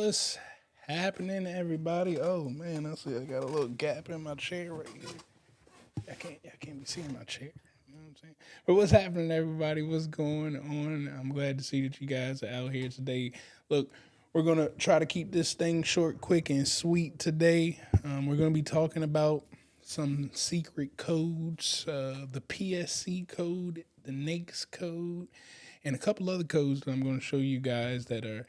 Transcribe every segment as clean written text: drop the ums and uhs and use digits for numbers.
What's happening, everybody? Oh man, I see I got a little gap in my chair right here. I can't be seeing my chair. You know what I'm saying? But what's happening, everybody? What's going on? I'm glad to see that you guys are out here today. Look, we're gonna try to keep this thing short, quick, and sweet today. We're gonna be talking about some secret codes, the PSC code, the NAICS code, and a couple other codes that I'm going to show you guys that are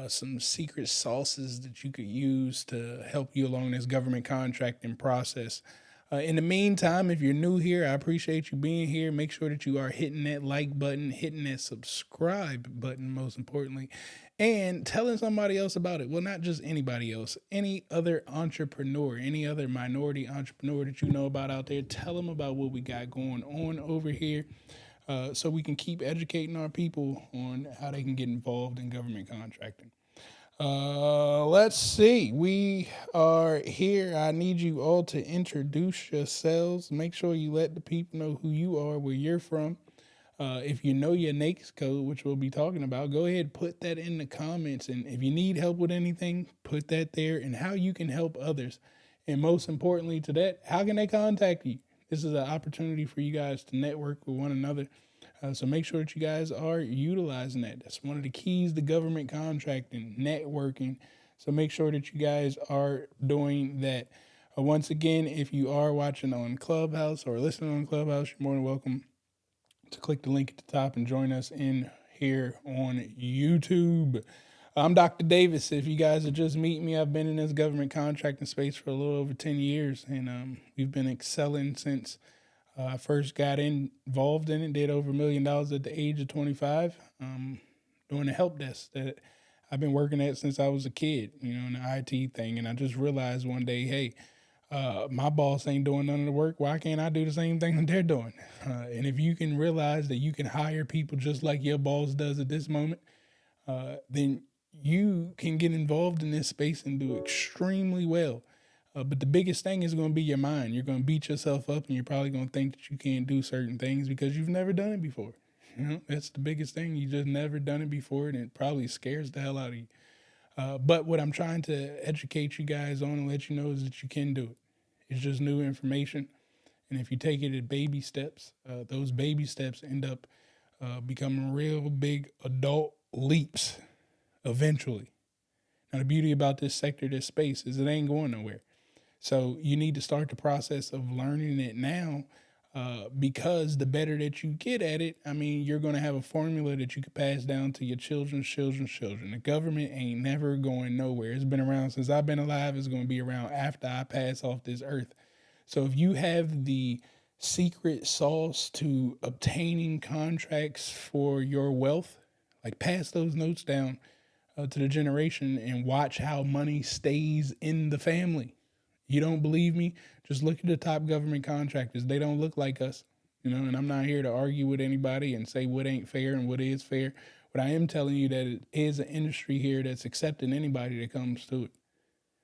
some secret sauces that you could use to help you along this government contracting process. In the meantime, if you're new here, I appreciate you being here. Make sure that you are hitting that like button, hitting that subscribe button, most importantly, and telling somebody else about it. Well, not just anybody else, any other entrepreneur, any other minority entrepreneur that you know about out there, tell them about what we got going on over here. So we can keep educating our people on how they can get involved in government contracting. Let's see. We are here. I need you all to introduce yourselves. Make sure you let the people know who you are, where you're from. If you know your NAICS code, which we'll be talking about, go ahead, put that in the comments. And if you need help with anything, put that there and how you can help others. And most importantly to that, how can they contact you? This is an opportunity for you guys to network with one another. So make sure that you guys are utilizing that. That's one of the keys to government contracting, networking. So make sure that you guys are doing that. Once again, if you are watching on Clubhouse or listening on Clubhouse, you're more than welcome to click the link at the top and join us in here on YouTube. I'm Dr. Davis. If you guys are just meeting me, I've been in this government contracting space for a little over 10 years, and we've been excelling since I first got involved in it, did over $1 million at the age of 25, doing the help desk that I've been working at since I was a kid, in the IT thing. And I just realized one day, hey, my boss ain't doing none of the work. Why can't I do the same thing that they're doing? And if you can realize that you can hire people just like your boss does at this moment, then you can get involved in this space and do extremely well. But the biggest thing is going to be your mind. You're going to beat yourself up, and you're probably going to think that you can't do certain things because you've never done it before. That's the biggest thing. You just never done it before, and it probably scares the hell out of you. But what I'm trying to educate you guys on and let you know is that you can do it. It's just new information. And if you take it at baby steps, those baby steps end up becoming real big adult leaps eventually. Now, the beauty about this sector, this space, is it ain't going nowhere. So you need to start the process of learning it now, because the better that you get at it, you're going to have a formula that you can pass down to your children's children's children. The government ain't never going nowhere. It's been around since I've been alive. It's going to be around after I pass off this earth. So if you have the secret sauce to obtaining contracts for your wealth, like pass those notes down to the generation and watch how money stays in the family. You don't believe me? Just look at the top government contractors. They don't look like us, and I'm not here to argue with anybody and say what ain't fair and what is fair. But I am telling you that it is an industry here that's accepting anybody that comes to it.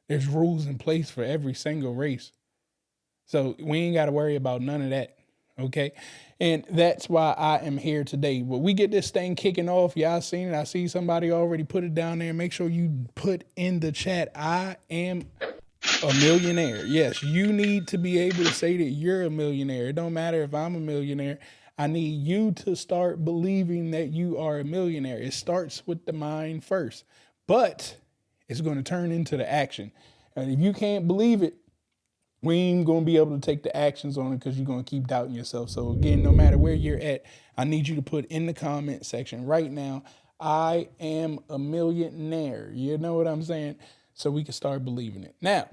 There's rules in place for every single race. So we ain't got to worry about none of that. Okay. And that's why I am here today. But we get this thing kicking off. Y'all seen it. I see somebody already put it down there. Make sure you put in the chat, I am a millionaire. Yes, you need to be able to say that you're a millionaire. It don't matter if I'm a millionaire. I need you to start believing that you are a millionaire. It starts with the mind first, but it's going to turn into the action. And if you can't believe it, we ain't going to be able to take the actions on it because you're going to keep doubting yourself. So again, no matter where you're at, I need you to put in the comment section right now, I am a millionaire. You know what I'm saying? So we can start believing it. Now,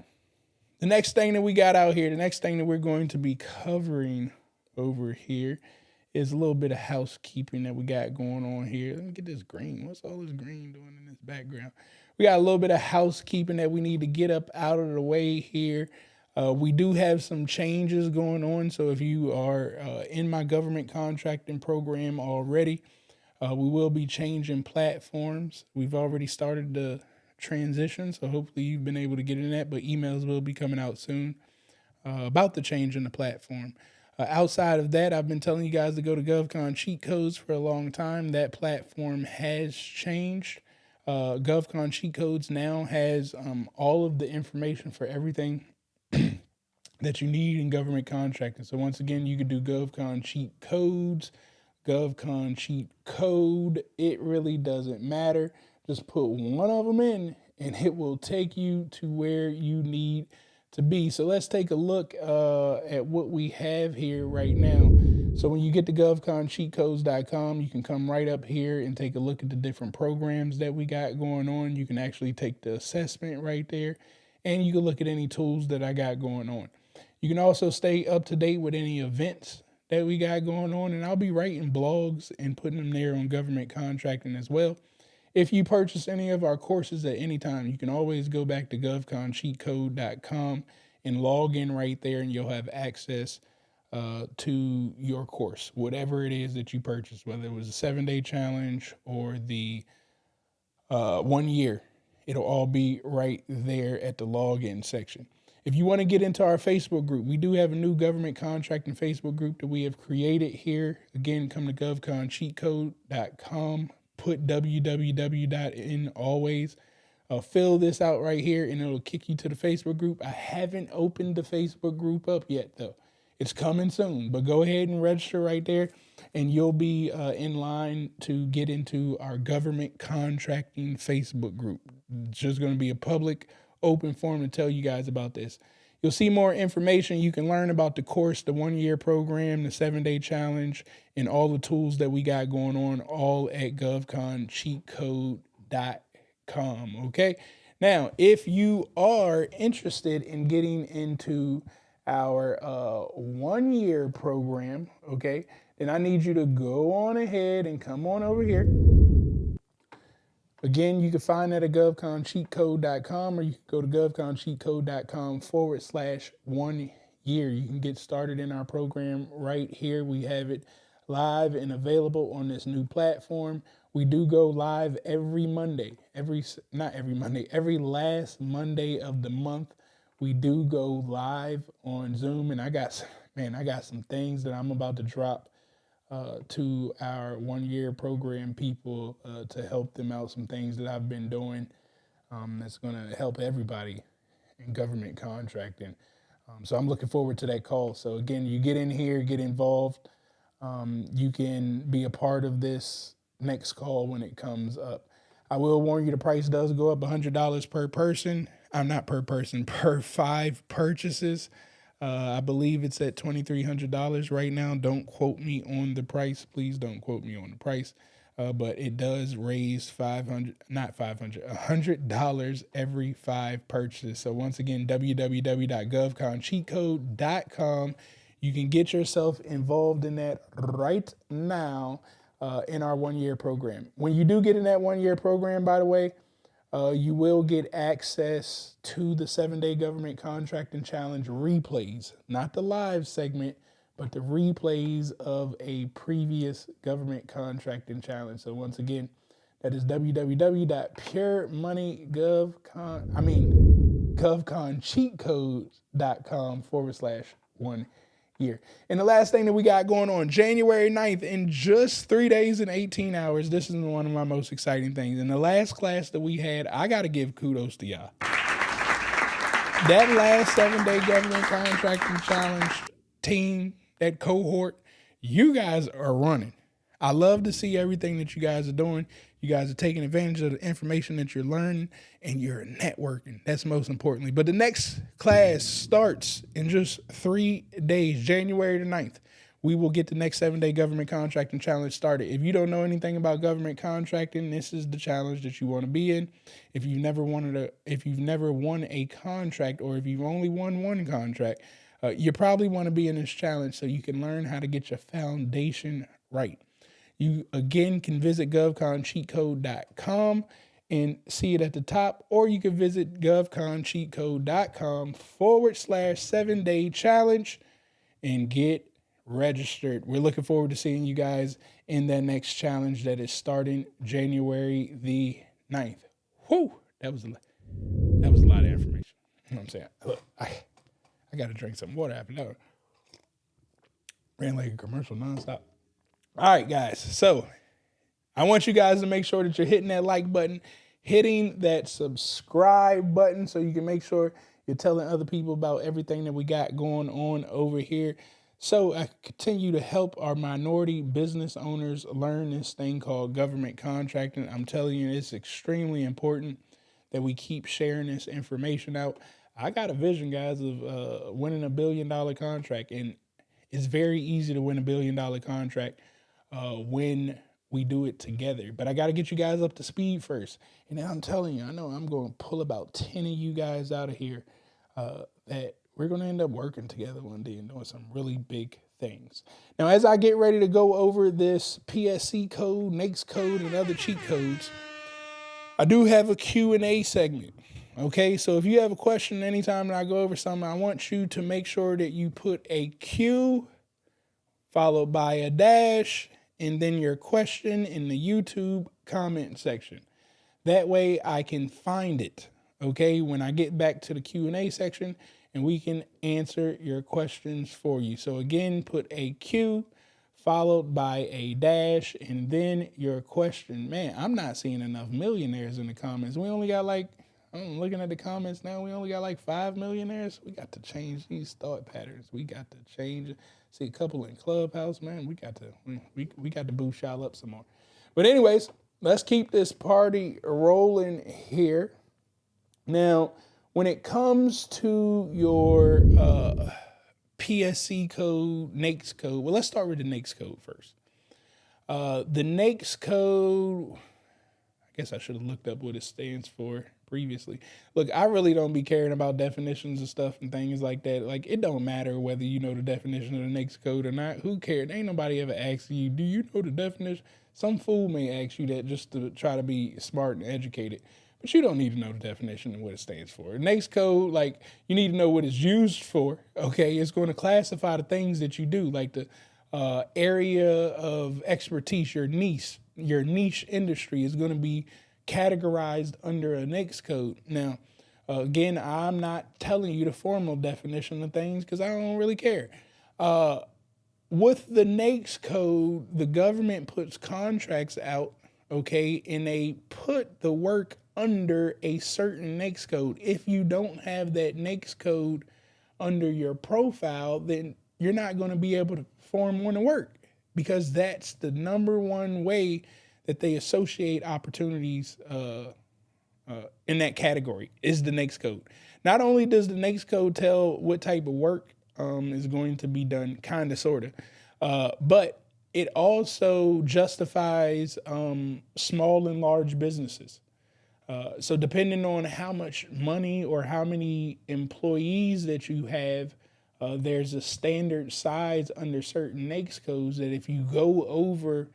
the next thing that we got out here, the next thing that we're going to be covering over here is a little bit of housekeeping that we got going on here. Let me get this green. What's all this green doing in this background? We got a little bit of housekeeping that we need to get up out of the way here. We do have some changes going on. So if you are in my government contracting program already, we will be changing platforms. We've already started the transition, so hopefully you've been able to get in that, but emails will be coming out soon about the change in the platform. Outside of that, I've been telling you guys to go to GovCon cheat codes for a long time. That platform has changed. GovCon Cheat Codes now has all of the information for everything that you need in government contracting. So once again, you can do GovCon Cheat Codes, GovCon Cheat Code. It really doesn't matter. Just put one of them in and it will take you to where you need to be. So let's take a look at what we have here right now. So when you get to govconcheatcodes.com, you can come right up here and take a look at the different programs that we got going on. You can actually take the assessment right there, and you can look at any tools that I got going on. You can also stay up to date with any events that we got going on, and I'll be writing blogs and putting them there on government contracting as well. If you purchase any of our courses at any time, you can always go back to govconcheatcode.com and log in right there, and you'll have access to your course, whatever it is that you purchased, whether it was a 7-day challenge or the 1 year. It'll all be right there at the login section. If you want to get into our Facebook group, we do have a new government contracting Facebook group that we have created here. Again, come to govconcheatcode.com, put www in always. Fill this out right here and it'll kick you to the Facebook group. I haven't opened the Facebook group up yet though. It's coming soon, but go ahead and register right there and you'll be in line to get into our government contracting Facebook group. It's just going to be a public open forum to tell you guys about this. You'll see more information. You can learn about the course, the 1-year program, the 7-day challenge, and all the tools that we got going on, all at govconcheatcode.com. Okay. Now, if you are interested in getting into our 1-year program, okay, then I need you to go on ahead and come on over here. Again, you can find that at govconcheatcode.com, or you can go to govconcheatcode.com/1 year. You can get started in our program right here. We have it live and available on this new platform. We do go live every Monday, every last Monday of the month. We do go live on Zoom, and I got some things that I'm about to drop to our 1-year program people to help them out. Some things that I've been doing that's going to help everybody in government contracting. So I'm looking forward to that call. So again, you get in here, get involved. You can be a part of this next call when it comes up. I will warn you, the price does go up $100 per person. Not per person, per 5 purchases. I believe it's at $2,300 right now. Don't quote me on the price. Please don't quote me on the price. But it does raise $100 every 5 purchases. So once again, www.govconcheatcode.com. You can get yourself involved in that right now in our 1-year program. When you do get in that 1-year program, by the way, you will get access to the 7-day government contracting challenge replays, not the live segment, but the replays of a previous government contracting challenge. So once again, that is govconcheatcode.com/1 year. And the last thing that we got going on, January 9th, in just 3 days and 18 hours, this is one of my most exciting things. In the last class that we had, I got to give kudos to y'all. That last 7-day government contracting challenge team, that cohort, you guys are running. I love to see everything that you guys are doing. You guys are taking advantage of the information that you're learning, and you're networking. That's most importantly. But the next class starts in just 3 days, January the 9th. We will get the next 7-day government contracting challenge started. If you don't know anything about government contracting, this is the challenge that you want to be in. If you've never won a contract, or if you've only won one contract, you probably want to be in this challenge so you can learn how to get your foundation right. You, again, can visit govconcheatcode.com and see it at the top, or you can visit govconcheatcode.com/7-day challenge and get registered. We're looking forward to seeing you guys in that next challenge that is starting January the 9th. Whew, that was a lot of information. You know what I'm saying? Look, I got to drink some water after that. Ran like a commercial nonstop. All right, guys. So I want you guys to make sure that you're hitting that like button, hitting that subscribe button so you can make sure you're telling other people about everything that we got going on over here. So I continue to help our minority business owners learn this thing called government contracting. I'm telling you, it's extremely important that we keep sharing this information out. I got a vision, guys, of winning $1 billion contract, and it's very easy to win $1 billion contract when we do it together. But I got to get you guys up to speed first. And then I'm telling you, I know I'm going to pull about 10 of you guys out of here that we're going to end up working together one day and doing some really big things. Now, as I get ready to go over this PSC code, NAICS code, and other cheat codes, I do have a Q&A segment. Okay, so if you have a question anytime that I go over something, I want you to make sure that you put a Q followed by a dash and then your question in the YouTube comment section. That way I can find it, okay, when I get back to the Q&A section, and we can answer your questions for you. So again, put a Q followed by a dash and then your question. Man, I'm not seeing enough millionaires in the comments. We only got like, I'm looking at the comments now, we only got like 5 millionaires. We got to change these thought patterns. We got to change. See a couple in Clubhouse, man. We got to boost y'all up some more. But anyways, let's keep this party rolling here. Now, when it comes to your PSC code, NAICS code, well, let's start with the NAICS code first. The NAICS code, I guess I should have looked up what it stands for previously. Look, I really don't be caring about definitions and stuff and things like that. Like, it don't matter whether you know the definition of the NAICS code or not. Who cares? Ain't nobody ever asked you, do you know the definition? Some fool may ask you that just to try to be smart and educated. But you don't need to know the definition and what it stands for. NAICS code, like, you need to know what it's used for, okay? It's going to classify the things that you do, like the area of expertise, your niche industry is going to be categorized under a NAICS code. Now, again, I'm not telling you the formal definition of things because I don't really care. With the NAICS code, the government puts contracts out, okay, and they put the work under a certain NAICS code. If you don't have that NAICS code under your profile, then you're not going to be able to perform on the work, because that's the number one way that they associate opportunities in that category is the NAICS code. Not only does the NAICS code tell what type of work is going to be done, kind of, sort of, but it also justifies small and large businesses. So depending on how much money or how many employees that you have, there's a standard size under certain NAICS codes that if you go over,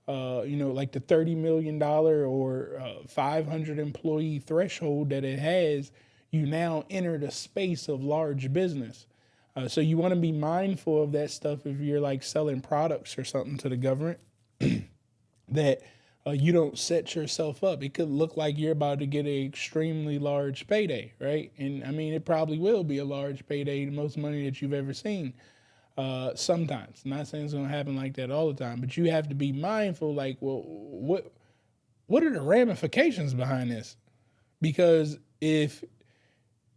like the $30 million or 500 employee threshold that it has, you now enter the space of large business. So you want to be mindful of that stuff if you're like selling products or something to the government that you don't set yourself up. It could look like you're about to get an extremely large payday, right? And I mean, it probably will be a large payday, the most money that you've ever seen. Sometimes, not saying it's going to happen like that all the time, but you have to be mindful, like, well, what are the ramifications behind this? Because if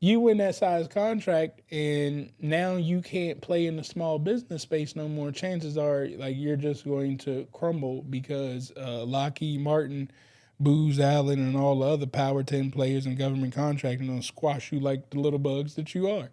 you win that size contract and now you can't play in the small business space no more, chances are like you're just going to crumble because Lockheed Martin, Booz Allen, and all the other Power 10 players in government contracting will squash you like the little bugs that you are.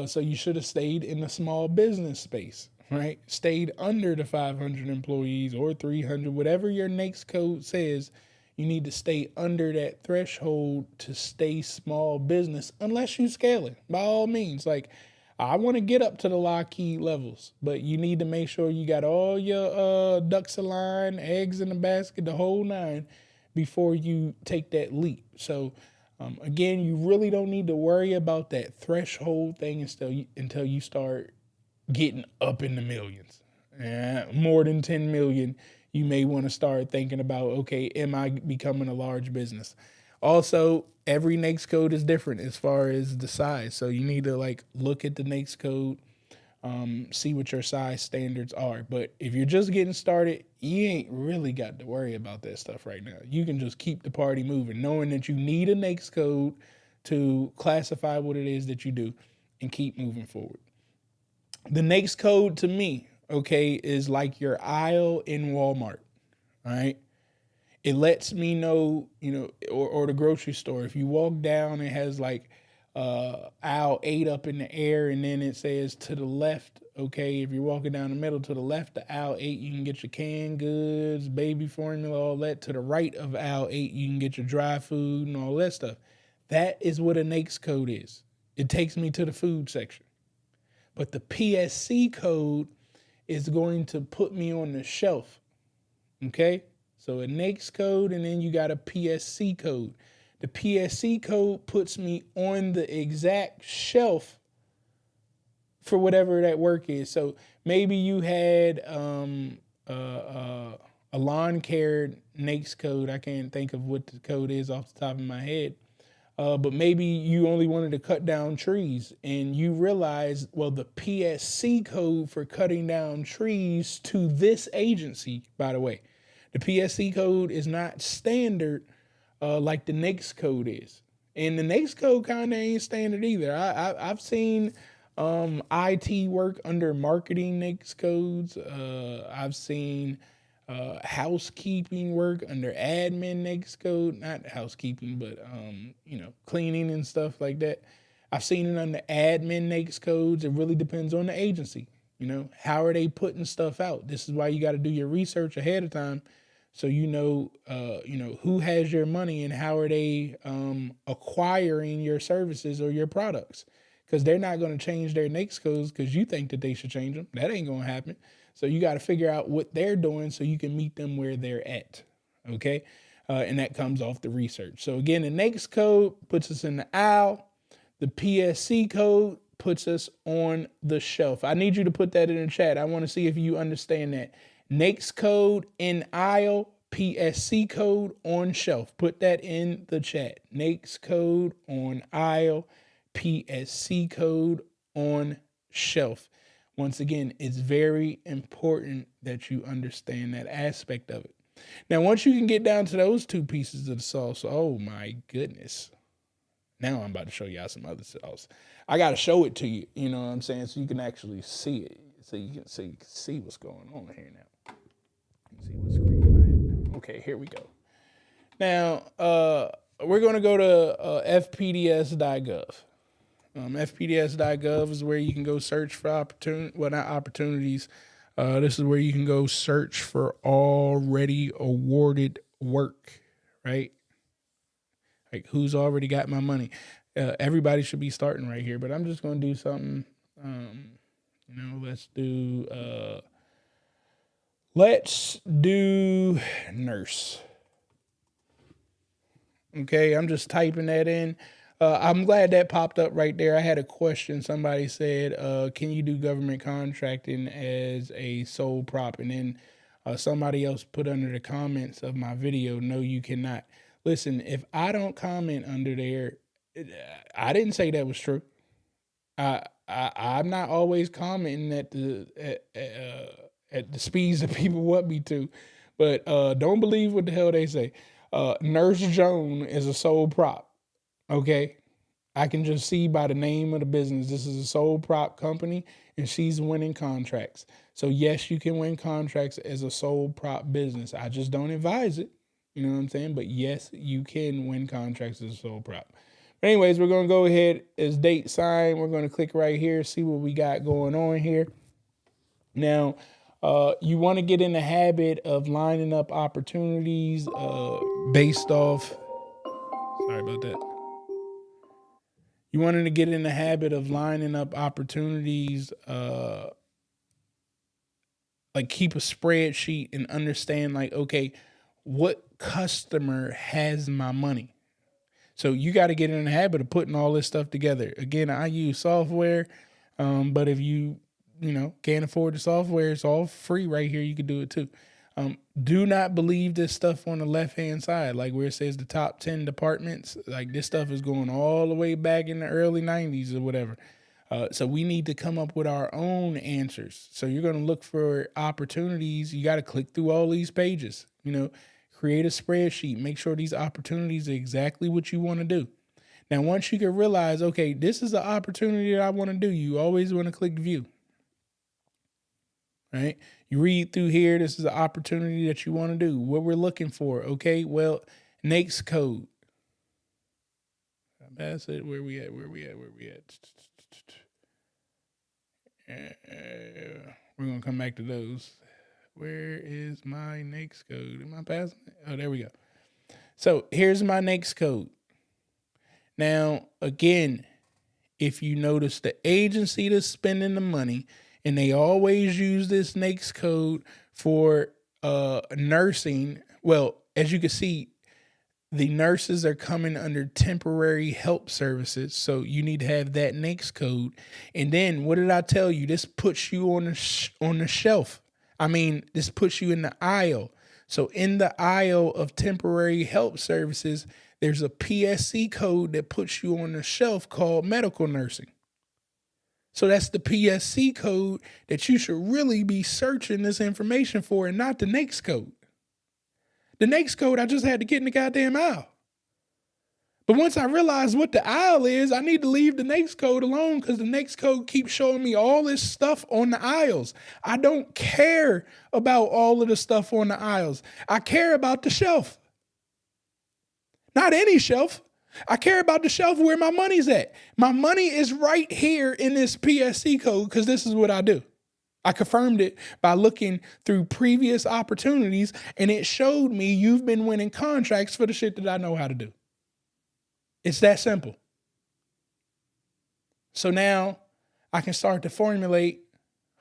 So you should have stayed in the small business space, right? Stayed under the 500 employees or 300, whatever your NAICS code says. You need to stay under that threshold to stay small business, unless you scale it, by all means. Like, I want to get up to the Lockheed levels, but you need to make sure you got all your ducks aligned, eggs in the basket, the whole nine, before you take that leap. So, again, you really don't need to worry about that threshold thing until you start getting up in the millions. More than 10 million. You may want to start thinking about, okay, am I becoming a large business? Also, every NAICS code is different as far as the size. So you need to like look at the NAICS code, see what your size standards are. But if you're just getting started, you ain't really got to worry about that stuff right now. You can just keep the party moving, knowing that you need a NAICS code to classify what it is that you do and keep moving forward. The NAICS code to me, okay, is like your aisle in Walmart, all right? It lets me know, or the grocery store. If you walk down, it has like aisle 8 up in the air, and then it says to the left. Okay, if you're walking down the middle, to the left of aisle 8, you can get your canned goods, baby formula, all that. To the right of aisle 8, you can get your dry food and all that stuff. That is what a NAICS code is. It takes me to the food section. But the PSC code is going to put me on the shelf. Okay? So a NAICS code, and then you got a PSC code. The PSC code puts me on the exact shelf for whatever that work is. So maybe you had a lawn care NAICS code. I can't think of what the code is off the top of my head. But maybe you only wanted to cut down trees, and you realize, well, the PSC code for cutting down trees to this agency, by the way, the PSC code is not standard like the NAICS code is. And the NAICS code kind of ain't standard either. I've seen IT work under marketing NAICS codes. I've seen housekeeping work under admin NAICS code. Not housekeeping, but cleaning and stuff like that. I've seen it under admin NAICS codes. It really depends on the agency. How are they putting stuff out? This is why you got to do your research ahead of time, so who has your money and how are they acquiring your services or your products, because they're not going to change their NAICS codes because you think that they should change them. That ain't going to happen. So you got to figure out what they're doing so you can meet them where they're at. Okay. And that comes off the research. So again, the NAICS code puts us in the aisle. The PSC code puts us on the shelf. I need you to put that in the chat. I want to see if you understand that. NAICS code in aisle, PSC code on shelf. Put that in the chat. NAICS code on aisle, PSC code on shelf. Once again, it's very important that you understand that aspect of it. Now, once you can get down to those two pieces of the sauce, oh my goodness. Now I'm about to show y'all some other sauce. I got to show it to you, you know what I'm saying, so you can actually see it. So you can see what's going on here now. See what screen am I at? Okay, here we go. Now, we're going to go to fpds.gov. fpds.gov is where you can go search for opportunities. This is where you can go search for already awarded work, right? Like who's already got my money. Everybody should be starting right here, but I'm just going to do something. Let's do nurse. Okay, I'm just typing that in. I'm glad that popped up right there. I had a question. Somebody said, can you do government contracting as a sole prop? And then somebody else put under the comments of my video, no, you cannot. Listen, if I don't comment under there, I didn't say that was true. I'm not always commenting at the speeds that people want me to, but don't believe what the hell they say. Nurse Joan is a sole prop. Okay, I can just see by the name of the business, this is a sole prop company and she's winning contracts. So yes, you can win contracts as a sole prop business. I just don't advise it. You know what I'm saying? But yes, you can win contracts as a sole prop. But anyways, we're going to go ahead as date sign. We're going to click right here, see what we got going on here. Now, you want to get in the habit of lining up opportunities based off, sorry about that. You wanted to get in the habit of lining up opportunities, like keep a spreadsheet and understand like, okay, what customer has my money? So you got to get in the habit of putting all this stuff together. Again, I use software, but if you can't afford the software, it's all free right here. You can do it too. Do not believe this stuff on the left-hand side, like where it says the top 10 departments. Like this stuff is going all the way back in the early 90s or whatever. So we need to come up with our own answers. So you're going to look for opportunities. You got to click through all these pages, create a spreadsheet, make sure these opportunities are exactly what you want to do. Now, once you can realize, okay, this is the opportunity that I want to do, you always want to click view, right? You read through here. This is the opportunity that you want to do, what we're looking for. Okay, well, NAICS code. That's it. Where we at? We're going to come back to those. Where is my NAICS code? Am I passing it? Oh, there we go. So here's my NAICS code. Now, again, if you notice the agency that's spending the money, and they always use this NAICS code for nursing. Well, as you can see, the nurses are coming under temporary help services. So you need to have that NAICS code. And then what did I tell you? This puts you on the shelf. I mean, this puts you in the aisle. So in the aisle of temporary help services, there's a PSC code that puts you on the shelf called medical nursing. So that's the PSC code that you should really be searching this information for, and not the NAICS code. The NAICS code, I just had to get in the goddamn aisle. But once I realized what the aisle is, I need to leave the NAICS code alone, because the NAICS code keeps showing me all this stuff on the aisles. I don't care about all of the stuff on the aisles. I care about the shelf. Not any shelf. I care about the shelf where my money's at. My money is right here in this PSC code, because this is what I do. I confirmed it by looking through previous opportunities, and it showed me you've been winning contracts for the shit that I know how to do. It's that simple. So now I can start to formulate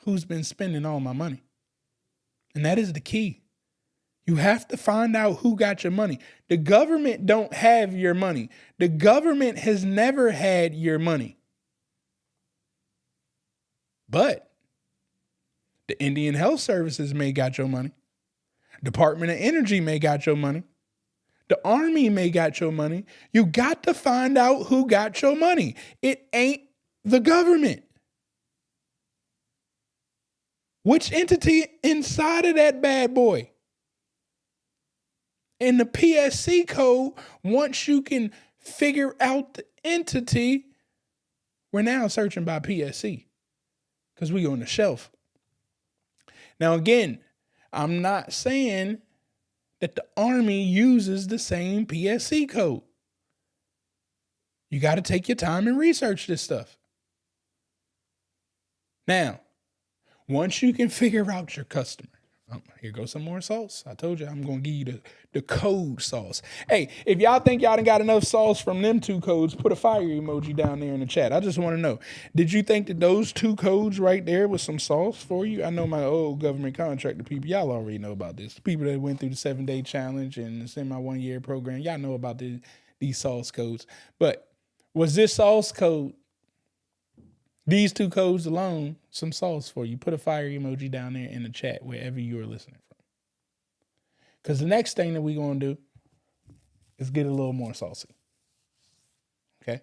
who's been spending all my money. And that is the key. You have to find out who got your money. The government don't have your money. The government has never had your money. But the Indian Health Services may got your money. Department of Energy may got your money. The Army may got your money. You got to find out who got your money. It ain't the government. Which entity inside of that bad boy? In the PSC code, once you can figure out the entity, we're now searching by PSC because we on the shelf. Now, again, I'm not saying that the Army uses the same PSC code. You got to take your time and research this stuff. Now, once you can figure out your customer, here goes some more sauce. I told you I'm going to give you the code sauce. Hey, if y'all think y'all done got enough sauce from them two codes, put a fire emoji down there in the chat. I just want to know, did you think that those two codes right there was some sauce for you? I know my old government contractor people, y'all already know about this. People that went through the 7-day challenge and the semi-1-year program, y'all know about these sauce codes. But was this sauce code, these two codes alone, some sauce for you? Put a fire emoji down there in the chat wherever you are listening from. Because the next thing that we're going to do is get a little more saucy. Okay?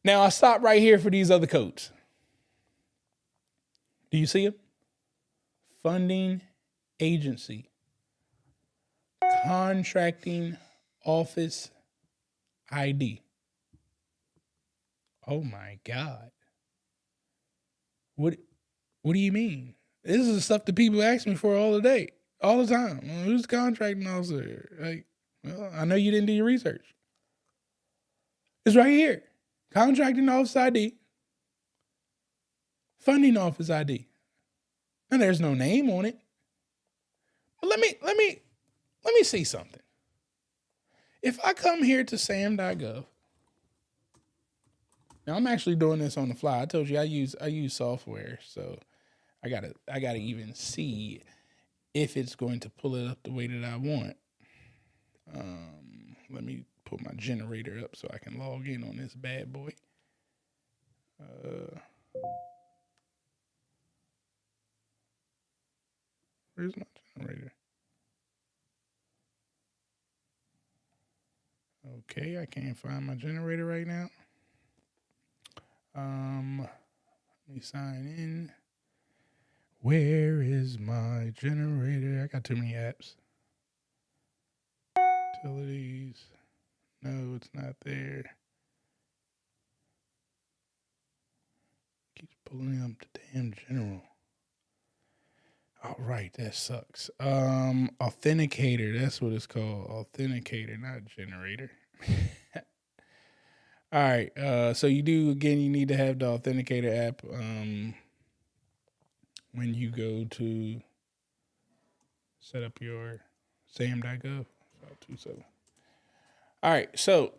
Now, I stopped right here for these other codes. Do you see them? Funding agency. Contracting office ID. Oh my God. What do you mean? This is the stuff that people ask me for all the time. Who's the contracting officer? Like, well, I know you didn't do your research. It's right here. Contracting office ID. Funding office ID. And there's no name on it. But let me see something. If I come here to sam.gov, now I'm actually doing this on the fly. I told you I use software, so I gotta even see if it's going to pull it up the way that I want. Let me put my generator up so I can log in on this bad boy. Where's my generator? Okay, I can't find my generator right now. Let me sign in. Where is my generator? I got too many apps. Utilities. No, it's not there. Keeps pulling up the damn general. All right, that sucks. Authenticator, that's what it's called. Authenticator, not generator. All right, so you need to have the Authenticator app when you go to set up your sam.gov. 527. All right, so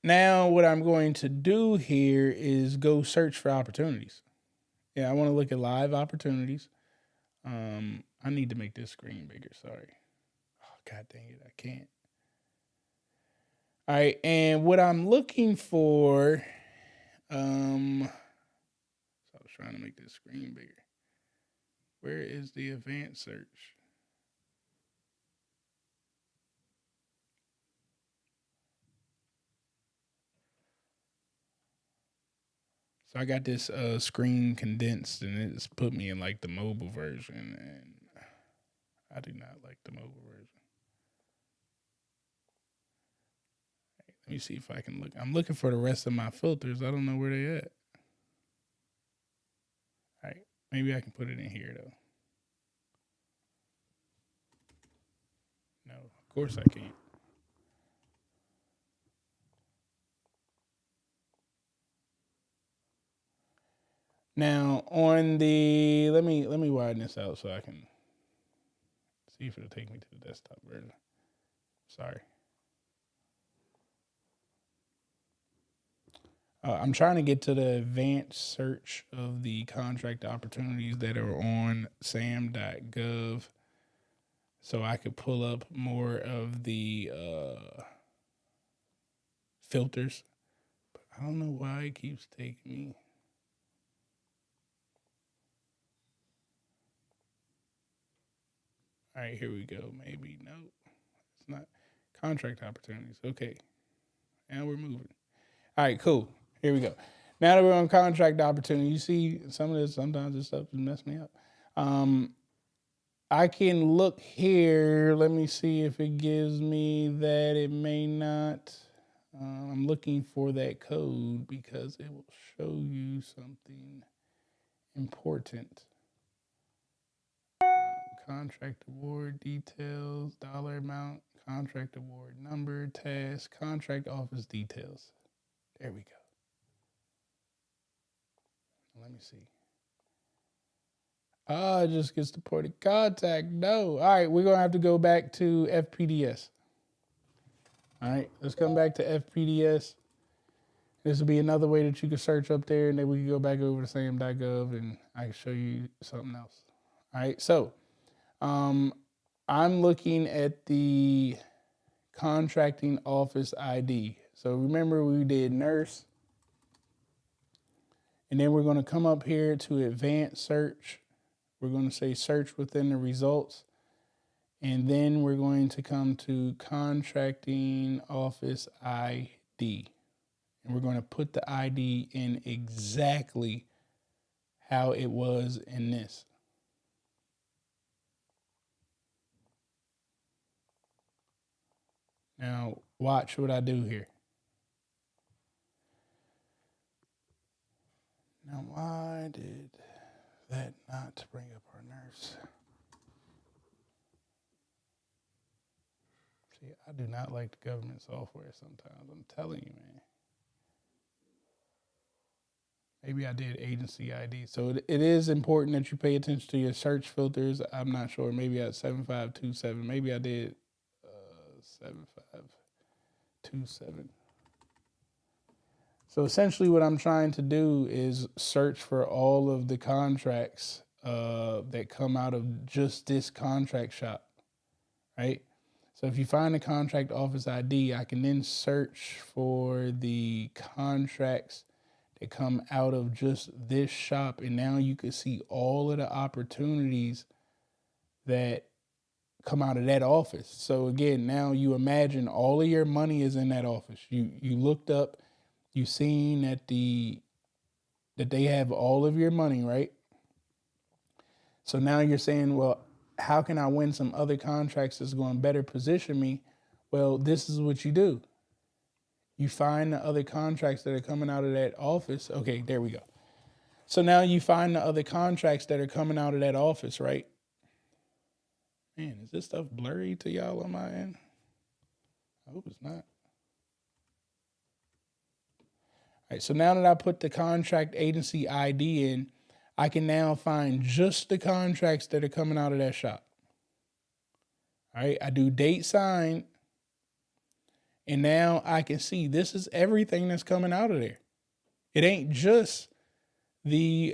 now what I'm going to do here is go search for opportunities. Yeah, I want to look at live opportunities. I need to make this screen bigger. Sorry. Oh, God dang it. I can't. All right. And what I'm looking for, so I was trying to make this screen bigger. Where is the advanced search? So I got this screen condensed, and it's put me in like the mobile version, and I do not like the mobile version. Right, let me see if I can look. I'm looking for the rest of my filters. I don't know where they at. All right, maybe I can put it in here though. No, of course I can't. Now on the let me widen this out so I can see if it'll take me to the desktop version. Sorry. I'm trying to get to the advanced search of the contract opportunities that are on sam.gov so I could pull up more of the filters. But I don't know why it keeps taking me. All right, here we go. Maybe. No, it's not. Contract opportunities. Okay. And we're moving. All right, cool. Here we go. Now that we're on contract opportunity, you see some of this, sometimes this stuff just mess me up. I can look here. Let me see if it gives me that. It may not. I'm looking for that code because it will show you something important. Contract award details, dollar amount, contract award number, task, contract office details. There we go. Let me see. It just gets the point of contact. No. All right, we're going to have to go back to FPDS. All right, let's come back to FPDS. This will be another way that you can search up there, and then we can go back over to sam.gov, and I can show you something else. All right, so I'm looking at the contracting office ID. So remember we did nurse, and then we're going to come up here to advanced search. We're going to say search within the results. And then we're going to come to contracting office ID. And we're going to put the ID in exactly how it was in this. Now, watch what I do here. Now, why did that not bring up our nurse? See, I do not like the government software sometimes. I'm telling you, man. Maybe I did agency ID. So it is important that you pay attention to your search filters. I'm not sure. Maybe I had 7527. Maybe I did 7527. So essentially what I'm trying to do is search for all of the contracts that come out of just this contract shop, right? So if you find the contract office ID, I can then search for the contracts that come out of just this shop. And now you can see all of the opportunities that come out of that office. So again, now you imagine all of your money is in that office. You looked up You seen that they have all of your money, right? So now you're saying, well, how can I win some other contracts that's going to better position me? Well, this is what you do. You find the other contracts that are coming out of that office. Okay, there we go. So now you find the other contracts that are coming out of that office, right? Man, is this stuff blurry to y'all on my end? I hope it's not. All right, so now that I put the contract agency ID in, I can now find just the contracts that are coming out of that shop. All right, I do date signed, and now I can see this is everything that's coming out of there. It ain't just the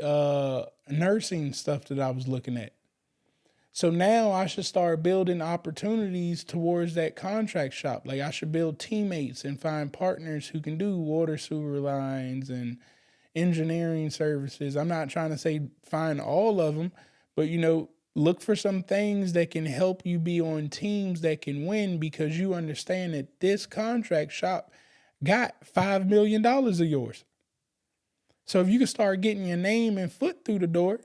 nursing stuff that I was looking at. So now I should start building opportunities towards that contract shop. Like I should build teammates and find partners who can do water sewer lines and engineering services. I'm not trying to say find all of them, but look for some things that can help you be on teams that can win, because you understand that this contract shop got $5 million of yours. So if you can start getting your name and foot through the door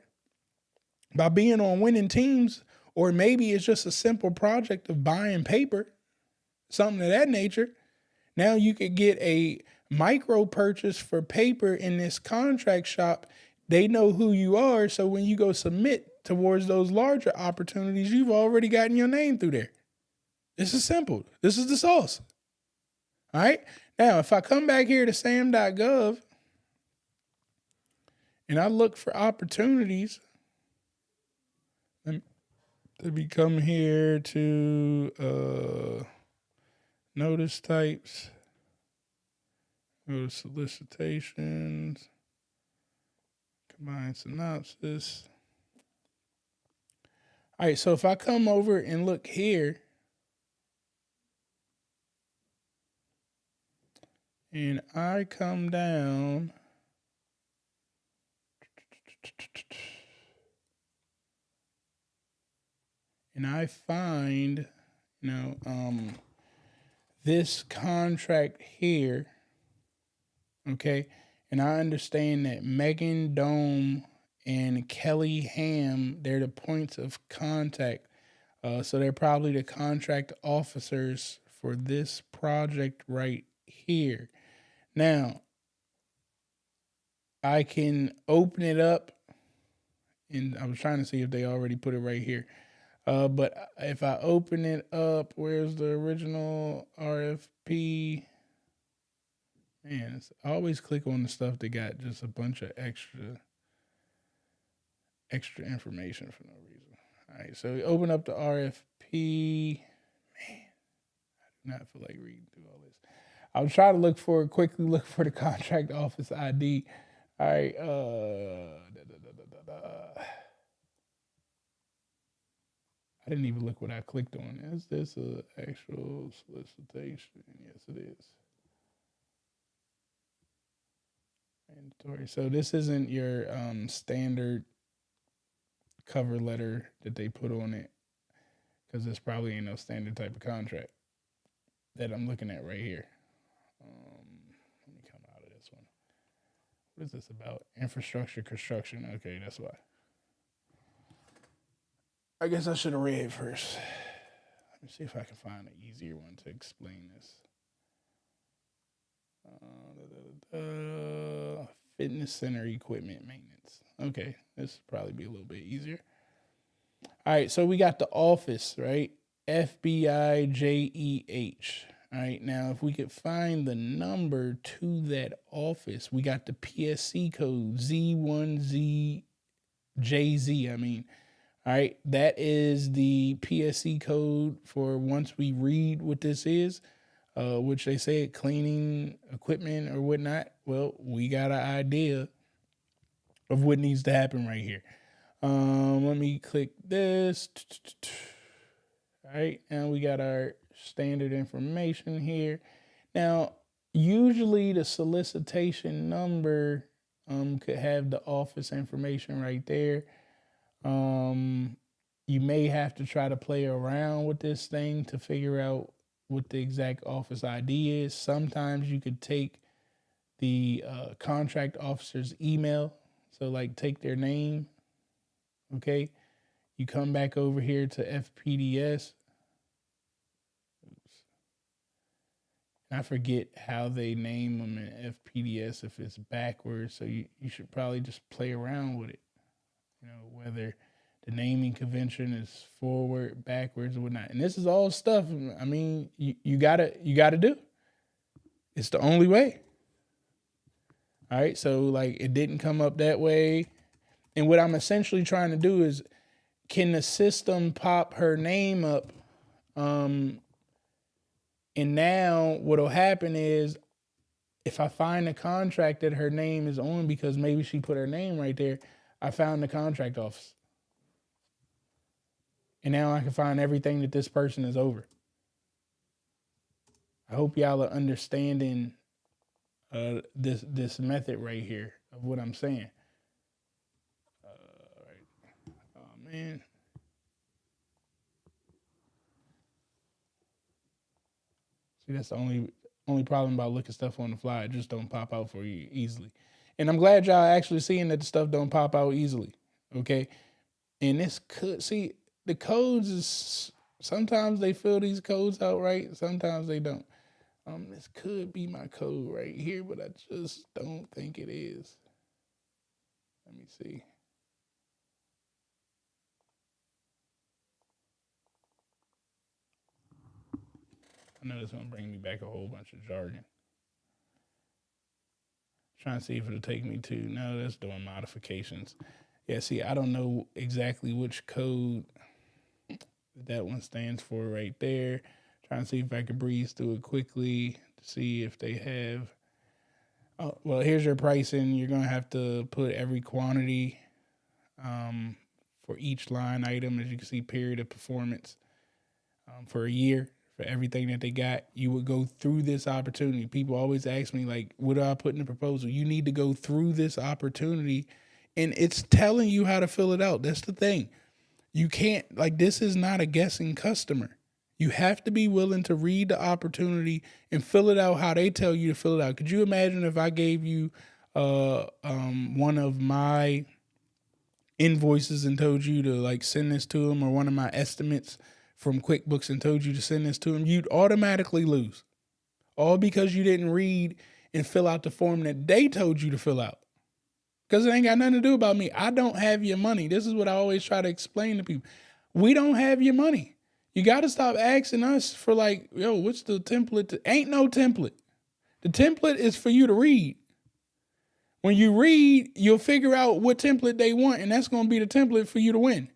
by being on winning teams, or maybe it's just a simple project of buying paper, something of that nature. Now you could get a micro purchase for paper in this contract shop. They know who you are. So when you go submit towards those larger opportunities, you've already gotten your name through there. This is simple. This is the sauce. All right. Now, if I come back here to sam.gov and I look for opportunities, let me come here to notice types. Go to solicitations, combine synopsis. All right, so if I come over and look here, and I come down, and I find, this contract here. Okay. And I understand that Megan Dome and Kelly Ham, they're the points of contact. So they're probably the contract officers for this project right here. Now, I can open it up, and I was trying to see if they already put it right here. But if I open it up, where's the original RFP? Man, I always click on the stuff that got just a bunch of extra information for no reason. All right, so we open up the RFP. Man, I do not feel like reading through all this. I'll try to quickly look for the contract office ID. All right, I didn't even look what I clicked on. Is this an actual solicitation? Yes, it is. Mandatory. So this isn't your standard cover letter that they put on it, because this probably ain't no standard type of contract that I'm looking at right here. Let me come out of this one. What is this about? Infrastructure construction. Okay, that's why. I guess I should have read first. Let me see if I can find an easier one to explain this. Fitness center equipment maintenance. Okay, this will probably be a little bit easier. All right, so we got the office, right? FBIJEH. All right, now if we could find the number to that office, we got the PSC code Z1ZJZ. All right, that is the PSC code for once we read what this is. Which they say cleaning equipment or whatnot. Well, we got an idea of what needs to happen right here. Let me click this. All right, now we got our standard information here. Now, usually the solicitation number could have the office information right there. You may have to try to play around with this thing to figure out what the exact office ID is. Sometimes you could take the contract officer's email. So like take their name, okay? You come back over here to FPDS. Oops. I forget how they name them in FPDS if it's backwards. So you should probably just play around with it. You know, whether the naming convention is forward, backwards, or whatnot. And this is all stuff, I mean, you gotta do. It's the only way. All right, so like it didn't come up that way. And what I'm essentially trying to do is, can the system pop her name up? And now what'll happen is, if I find a contract that her name is on because maybe she put her name right there, I found the contract office. And now I can find everything that this person is over. I hope y'all are understanding this method right here of what I'm saying. Right. Oh man. See, that's the only problem about looking stuff on the fly. It just don't pop out for you easily. And I'm glad y'all actually seeing that the stuff don't pop out easily. Okay. And this could, see, the codes is, sometimes they fill these codes out right, sometimes they don't. This could be my code right here, but I just don't think it is. Let me see. I know this is gonna bring me back a whole bunch of jargon. Trying to see if it'll take me to, no, that's doing modifications. Yeah, see, I don't know exactly which code that one stands for right there. Trying to see if I can breeze through it quickly to see if they have. Oh, well, here's your pricing. You're going to have to put every quantity for each line item, as you can see, period of performance for a year for everything that they got. You would go through this opportunity. People always ask me, like, what do I put in the proposal? You need to go through this opportunity, and it's telling you how to fill it out. That's the thing. You can't, like, this is not a guessing customer. You have to be willing to read the opportunity and fill it out how they tell you to fill it out. Could you imagine if I gave you one of my invoices and told you to like send this to them, or one of my estimates from QuickBooks and told you to send this to them? You'd automatically lose, all because you didn't read and fill out the form that they told you to fill out. Because it ain't got nothing to do about me. I don't have your money. This is what I always try to explain to people. We don't have your money. You got to stop asking us for like, yo, what's the template? Ain't no template. The template is for you to read. When you read, you'll figure out what template they want, and that's going to be the template for you to win.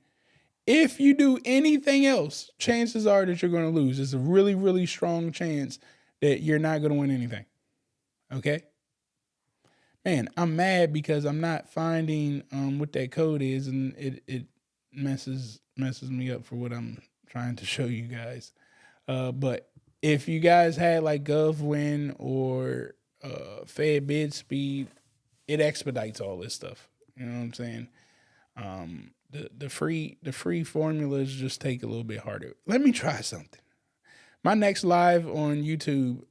If you do anything else, chances are that you're going to lose. There's a really, really strong chance that you're not going to win anything. Okay? Man, I'm mad because I'm not finding what that code is, and it messes me up for what I'm trying to show you guys. But if you guys had like GovWin or Fed Bid Speed, it expedites all this stuff. You know what I'm saying? The free formulas just take a little bit harder. Let me try something. My next live on YouTube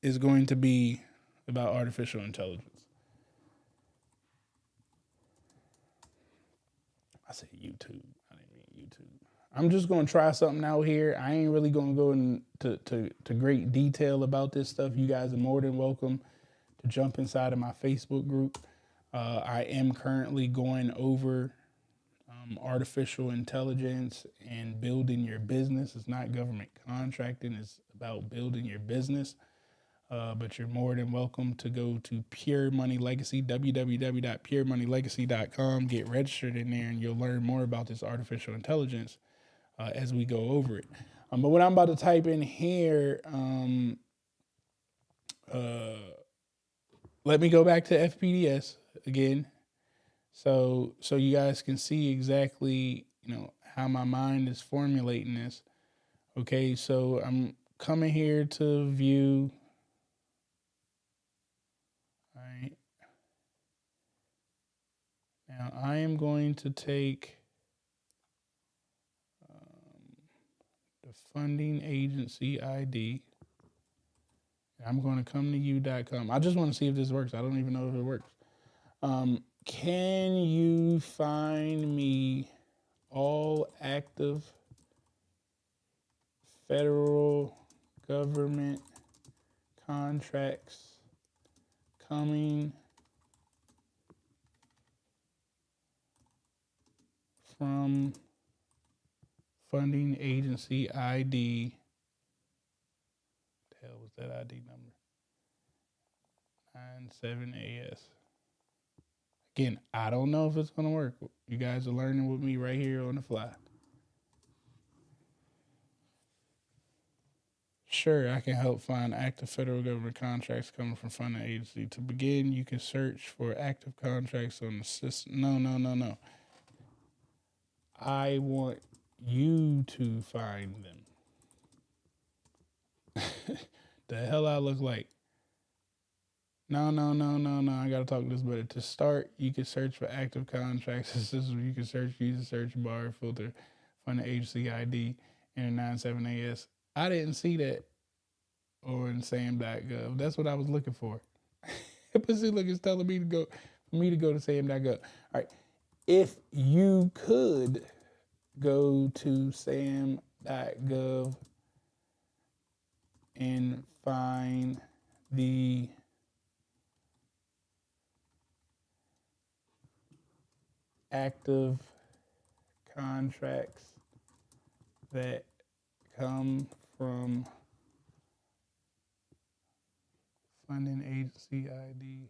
is going to be about artificial intelligence. I said YouTube. I didn't mean YouTube. I'm just going to try something out here. I ain't really going to go into great detail about this stuff. You guys are more than welcome to jump inside of my Facebook group. I am currently going over artificial intelligence and building your business. It's not government contracting. It's about building your business. But you're more than welcome to go to Pure Money Legacy, www.puremoneylegacy.com. Get registered in there, and you'll learn more about this artificial intelligence as we go over it. But what I'm about to type in here, let me go back to FPDS again, so you guys can see exactly, you know, how my mind is formulating this. Okay, so I'm coming here to view. All right. Now I am going to take the funding agency ID, I'm going to come to you.com. I just want to see if this works. I don't even know if it works. Can you find me all active federal government contracts coming from funding agency ID? The hell was that ID number? 97AS. Again, I don't know if it's going to work. You guys are learning with me right here on the fly. Sure, I can help find active federal government contracts coming from funding agency. To begin, you can search for active contracts on the system. No. I want you to find them. The hell I look like? No. I gotta talk this better. To start, you can search for active contracts. This is where you can search, use a search bar, filter, find the agency ID, enter 97AS. I didn't see that on sam.gov. That's what I was looking for. But see, look, it's telling me to go to sam.gov. All right. If you could go to sam.gov and find the active contracts that come from funding agency ID,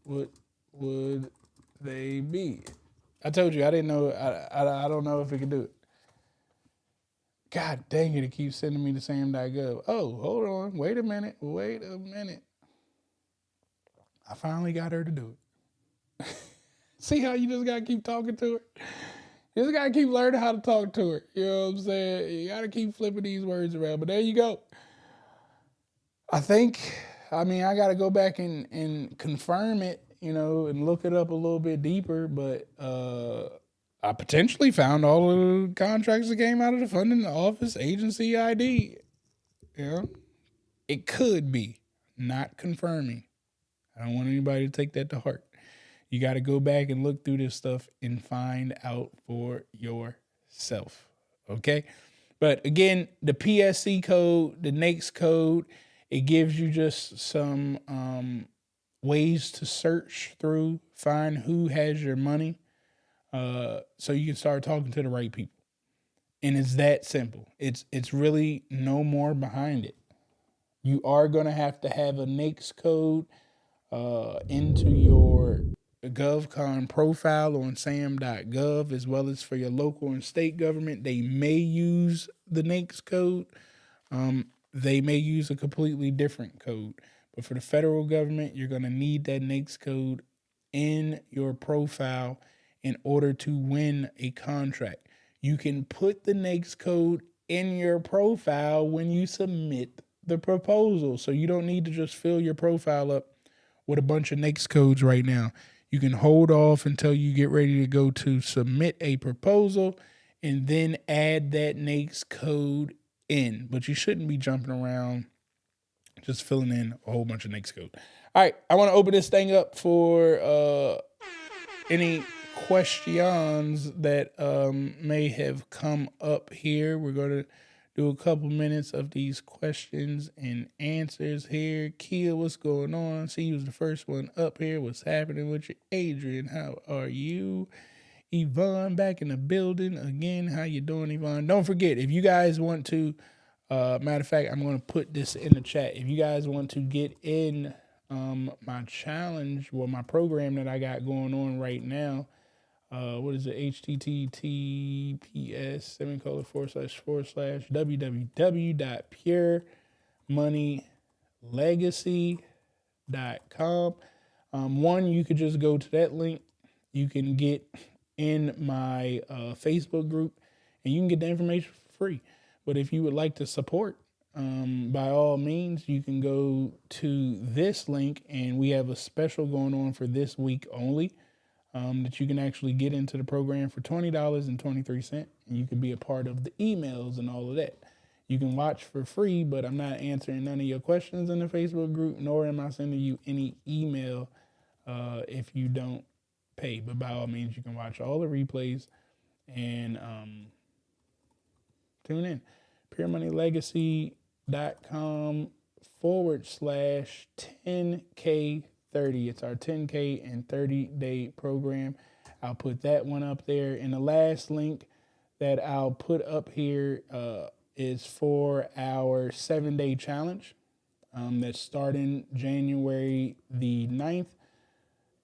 what would they be? I told you I didn't know. I don't know if it could do it. God dang it! It keeps sending me to sam.gov. Oh, hold on. Wait a minute. I finally got her to do it. See how you just gotta keep talking to her? You just gotta keep learning how to talk to her. You know what I'm saying? You gotta keep flipping these words around. But there you go. I gotta go back and confirm it, and look it up a little bit deeper. But I potentially found all of the contracts that came out of the funding office agency ID. It could be. Not confirming. I don't want anybody to take that to heart. You got to go back and look through this stuff and find out for yourself. Okay? But again, the PSC code, the NAICS code, it gives you just some ways to search through, find who has your money, so you can start talking to the right people. And it's that simple. It's really no more behind it. You are going to have a NAICS code into your GovCon profile on sam.gov, as well as for your local and state government. They may use the NAICS code. They may use a completely different code. But for the federal government, you're going to need that NAICS code in your profile in order to win a contract. You can put the NAICS code in your profile when you submit the proposal. So you don't need to just fill your profile up with a bunch of NAICS codes right now. You can hold off until you get ready to go to submit a proposal and then add that NAICS code in. But you shouldn't be jumping around just filling in a whole bunch of NAICS code. All right, I want to open this thing up for any questions that may have come up here. We're going to do a couple minutes of these questions and answers here. Kia, what's going on? See, you was the first one up here. What's happening with you? Adrian, how are you? Yvonne, back in the building again. How you doing, Yvonne? Don't forget, if you guys want to, matter of fact, I'm going to put this in the chat. If you guys want to get in my challenge, my program that I got going on right now, what is it? https://www.puremoneylegacy.com. One, you could just go to that link. You can get in my Facebook group, and you can get the information for free. But if you would like to support, by all means, you can go to this link, and we have a special going on for this week only. That you can actually get into the program for $20.23, and you can be a part of the emails and all of that. You can watch for free, but I'm not answering none of your questions in the Facebook group, nor am I sending you any email if you don't pay. But by all means, you can watch all the replays and tune in. PureMoneyLegacy.com/10K30. It's our 10K and 30-day program. I'll put that one up there. And the last link that I'll put up here is for our 7-day challenge that's starting January the 9th.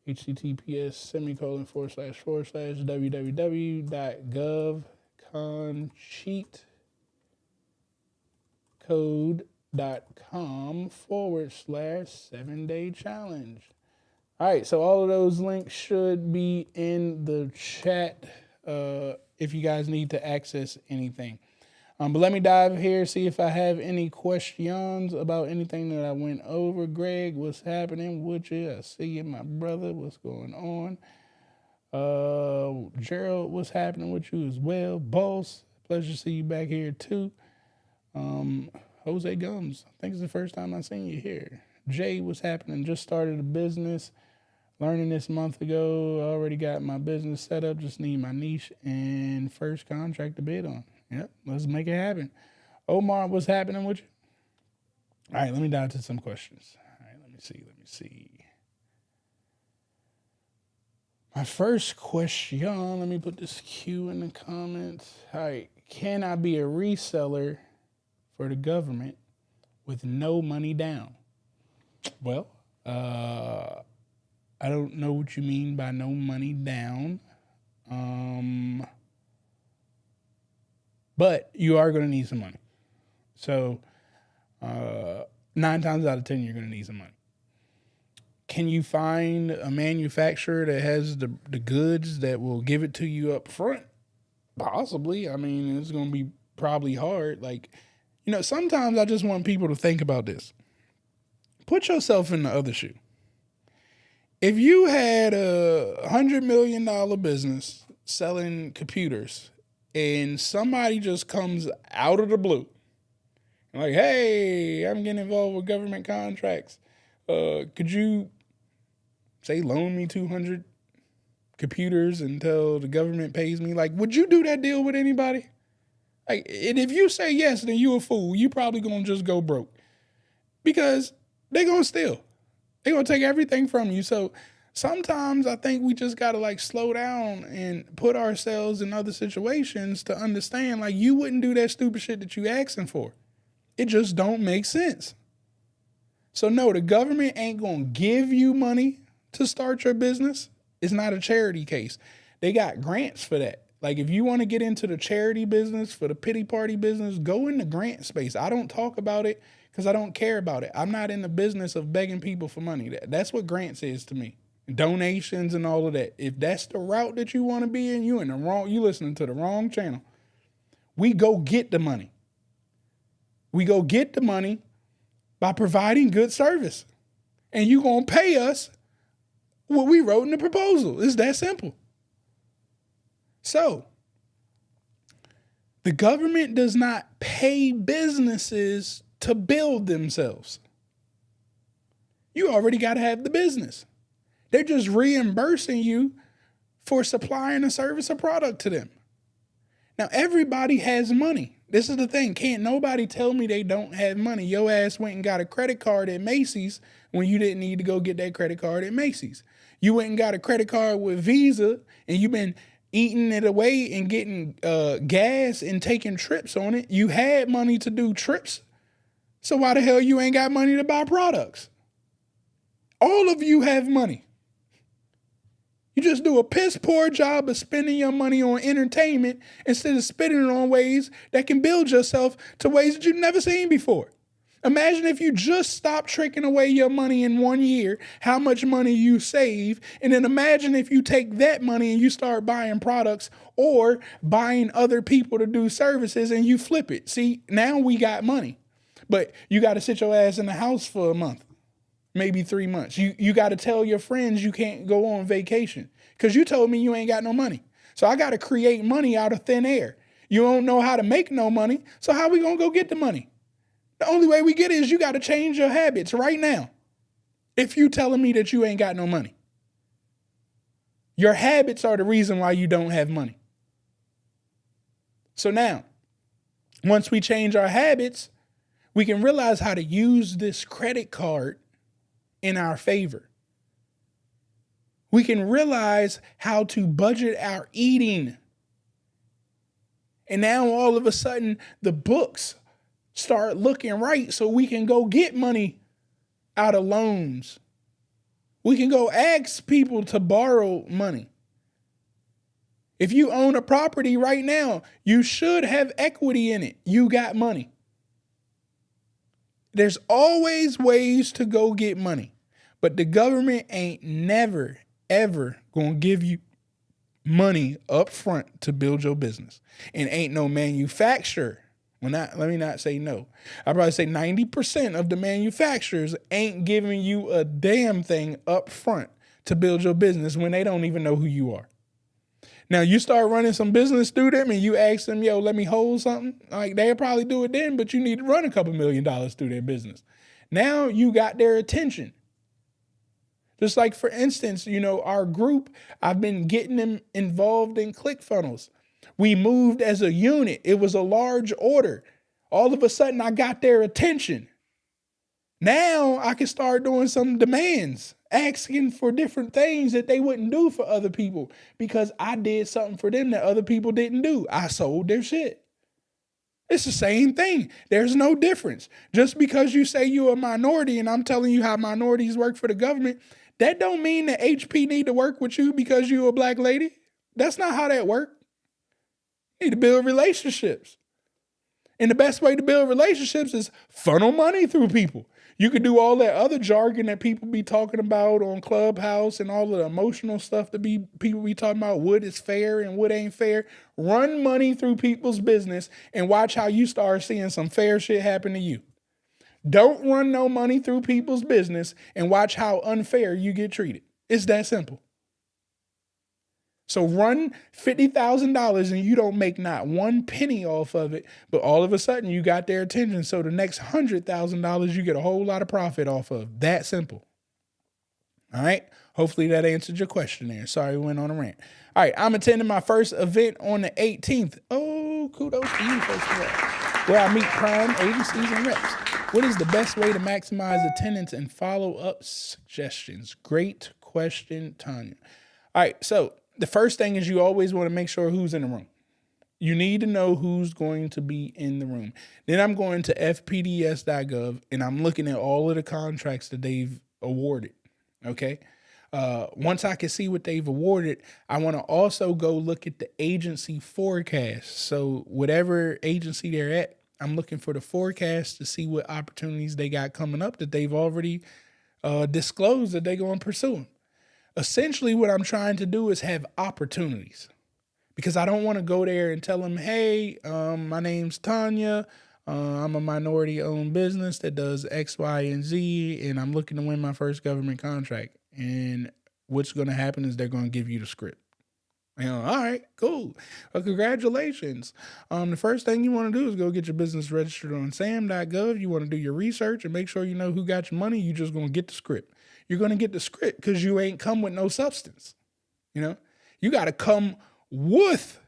https://www.govconcheatcode.com/7-day challenge. All right, so all of those links should be in the chat if you guys need to access anything. But let me dive here, see if I have any questions about anything that I went over. Greg, what's happening with you? I see you, my brother. What's going on? Gerald, what's happening with you as well? Boss, pleasure to see you back here too. Jose Gums, I think it's the first time I've seen you here. Jay, what's happening? Just started a business. Learning this month ago. Already got my business set up. Just need my niche and first contract to bid on. Yep, let's make it happen. Omar, what's happening with you? All right, let me dive to some questions. All right, let me see. My first question, let me put this Q in the comments. All right, can I be a reseller for the government with no money down? Well, I don't know what you mean by no money down. But you are going to need some money. So 9 times out of 10, you're going to need some money. Can you find a manufacturer that has the goods that will give it to you up front? Possibly. I mean, it's going to be probably hard. Like, sometimes I just want people to think about this. Put yourself in the other shoe. If you had a $100 million business selling computers and somebody just comes out of the blue, like, hey, I'm getting involved with government contracts. Could you, say, loan me 200 computers until the government pays me? Like, would you do that deal with anybody? Like, and if you say yes, then you a fool. You probably going to just go broke because they going to steal. They're going to take everything from you. So sometimes I think we just got to slow down and put ourselves in other situations to understand, you wouldn't do that stupid shit that you asking for. It just don't make sense. So no, the government ain't going to give you money to start your business. It's not a charity case. They got grants for that. If you want to get into the charity business, for the pity party business, go in the grant space. I don't talk about it because I don't care about it. I'm not in the business of begging people for money. That's what grants is to me. Donations and all of that. If that's the route that you want to be in, you listening to the wrong channel. We go get the money. We go get the money by providing good service. And you going to pay us what we wrote in the proposal. It's that simple. So, the government does not pay businesses to build themselves. You already got to have the business. They're just reimbursing you for supplying a service or product to them. Now, everybody has money. This is the thing. Can't nobody tell me they don't have money. Your ass went and got a credit card at Macy's when you didn't need to go get that credit card at Macy's. You went and got a credit card with Visa and you've been eating it away and getting gas and taking trips on it. You had money to do trips. So why the hell you ain't got money to buy products? All of you have money. You just do a piss poor job of spending your money on entertainment instead of spending it on ways that can build yourself to ways that you've never seen before. Imagine if you just stopped tricking away your money in 1 year, how much money you save. And then imagine if you take that money and you start buying products or buying other people to do services and you flip it. See, now we got money, but you got to sit your ass in the house for a month, maybe 3 months. You got to tell your friends you can't go on vacation because you told me you ain't got no money. So I got to create money out of thin air. You don't know how to make no money. So how we going to go get the money? The only way we get it is you got to change your habits right now. If you telling me that you ain't got no money, your habits are the reason why you don't have money. So now, once we change our habits, we can realize how to use this credit card in our favor. We can realize how to budget our eating. And now all of a sudden, the books start looking right so we can go get money out of loans. We can go ask people to borrow money. If you own a property right now, you should have equity in it. You got money. There's always ways to go get money, but the government ain't never, ever gonna give you money up front to build your business. And ain't no manufacturer. Let me not say no. I'd probably say 90% of the manufacturers ain't giving you a damn thing up front to build your business when they don't even know who you are. Now, you start running some business through them and you ask them, yo, let me hold something. Like, they'll probably do it then, but you need to run a couple $1 million through their business. Now you got their attention. Just like, for instance, our group, I've been getting them involved in ClickFunnels. We moved as a unit. It was a large order. All of a sudden, I got their attention. Now I can start doing some demands, asking for different things that they wouldn't do for other people because I did something for them that other people didn't do. I sold their shit. It's the same thing. There's no difference. Just because you say you're a minority and I'm telling you how minorities work for the government, that don't mean that HP need to work with you because you're a black lady. That's not how that works. You need to build relationships. And the best way to build relationships is funnel money through people. You could do all that other jargon that people be talking about on Clubhouse and all of the emotional stuff that people be talking about, what is fair and what ain't fair. Run money through people's business and watch how you start seeing some fair shit happen to you. Don't run no money through people's business and watch how unfair you get treated. It's that simple. So run $50,000 and you don't make not one penny off of it, but all of a sudden you got their attention. So the next $100,000 you get a whole lot of profit off of. That simple. All right. Hopefully that answered your question there. Sorry, we went on a rant. All right. I'm attending my first event on the 18th. Oh, kudos to you, first of all, where I meet prime agencies and reps. What is the best way to maximize attendance and follow-up suggestions? Great question, Tanya. All right. So the first thing is you always want to make sure who's in the room. You need to know who's going to be in the room. Then I'm going to fpds.gov and I'm looking at all of the contracts that they've awarded. Okay. Once I can see what they've awarded, I want to also go look at the agency forecast. So whatever agency they're at, I'm looking for the forecast to see what opportunities they got coming up that they've already disclosed that they're going to pursue. Essentially, what I'm trying to do is have opportunities because I don't want to go there and tell them, hey, my name's Tanya. I'm a minority-owned business that does X, Y, and Z, and I'm looking to win my first government contract. And what's going to happen is they're going to give you the script. All right, cool. Well, congratulations. The first thing you want to do is go get your business registered on sam.gov. You want to do your research and make sure you know who got your money. You're just going to get the script. You're going to get the script because you ain't come with no substance. You got to come with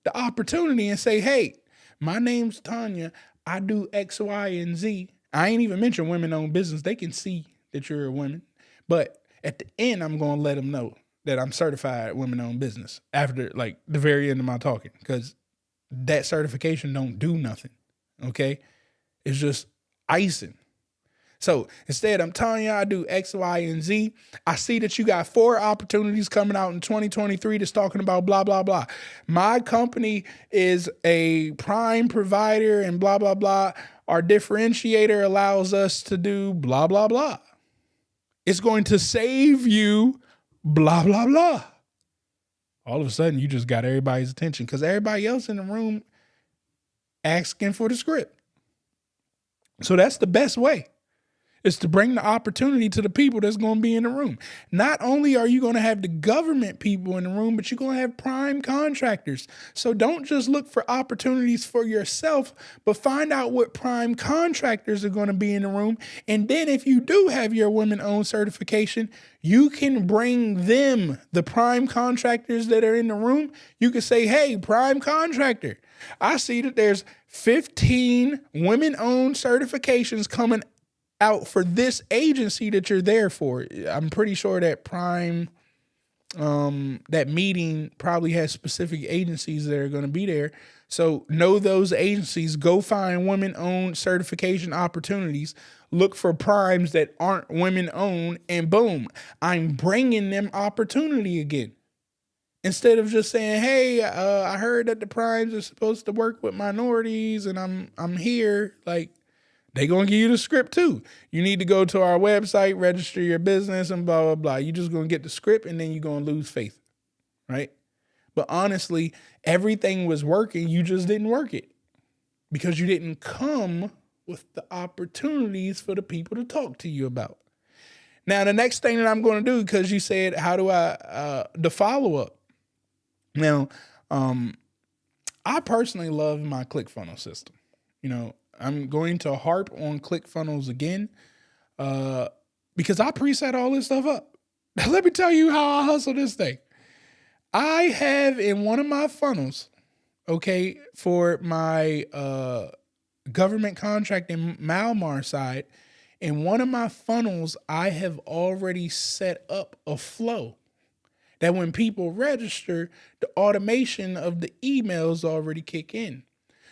the opportunity and say, hey, my name's Tanya. I do X, Y, and Z. I ain't even mentioned women-owned business. They can see that you're a woman. But at the end, I'm going to let them know that I'm certified women-owned business after like the very end of my talking because that certification don't do nothing. Okay. It's just icing. So instead, I'm telling you, I do X, Y, and Z. I see that you got 4 opportunities coming out in 2023 that's talking about blah, blah, blah. My company is a prime provider and blah, blah, blah. Our differentiator allows us to do blah, blah, blah. It's going to save you blah, blah, blah. All of a sudden, you just got everybody's attention because everybody else in the room asking for the script. So that's the best way. It's to bring the opportunity to the people that's going to be in the room. Not only are you going to have the government people in the room, but you're going to have prime contractors. So don't just look for opportunities for yourself, but find out what prime contractors are going to be in the room. And then if you do have your women-owned certification, you can bring them, the prime contractors that are in the room. You can say, hey, prime contractor, I see that there's 15 women-owned certifications coming out for this agency that you're there for. I'm pretty sure that prime, that meeting probably has specific agencies that are going to be there. So know those agencies, go find women-owned certification opportunities, look for primes that aren't women-owned, and boom, I'm bringing them opportunity again. Instead of just saying, hey, I heard that the primes are supposed to work with minorities and I'm here, like, they going to give you the script too. You need to go to our website, register your business, and blah, blah, blah. You're just going to get the script and then you're going to lose faith, right? But honestly, everything was working. You just didn't work it because you didn't come with the opportunities for the people to talk to you about. Now, the next thing that I'm going to do, because you said, how do I, the follow-up. Now, I personally love my ClickFunnels system. You know, I'm going to harp on ClickFunnels again because I preset all this stuff up. Let me tell you how I hustle this thing. I have in one of my funnels, okay, for my government contract and Malmar side, in one of my funnels, I have already set up a flow that when people register, the automation of the emails already kick in.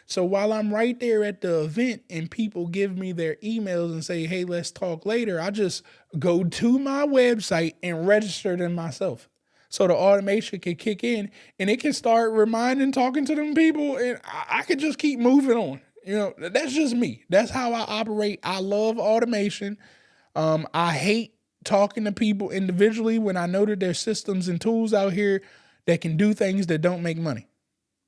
So while I'm right there at the event and people give me their emails and say, hey, let's talk later, I just go to my website and register them myself. So the automation can kick in and it can start reminding, talking to them people, and I can just keep moving on. You know, that's just me. That's how I operate. I love automation. I hate talking to people individually when I know that there's systems and tools out here that can do things that don't make money.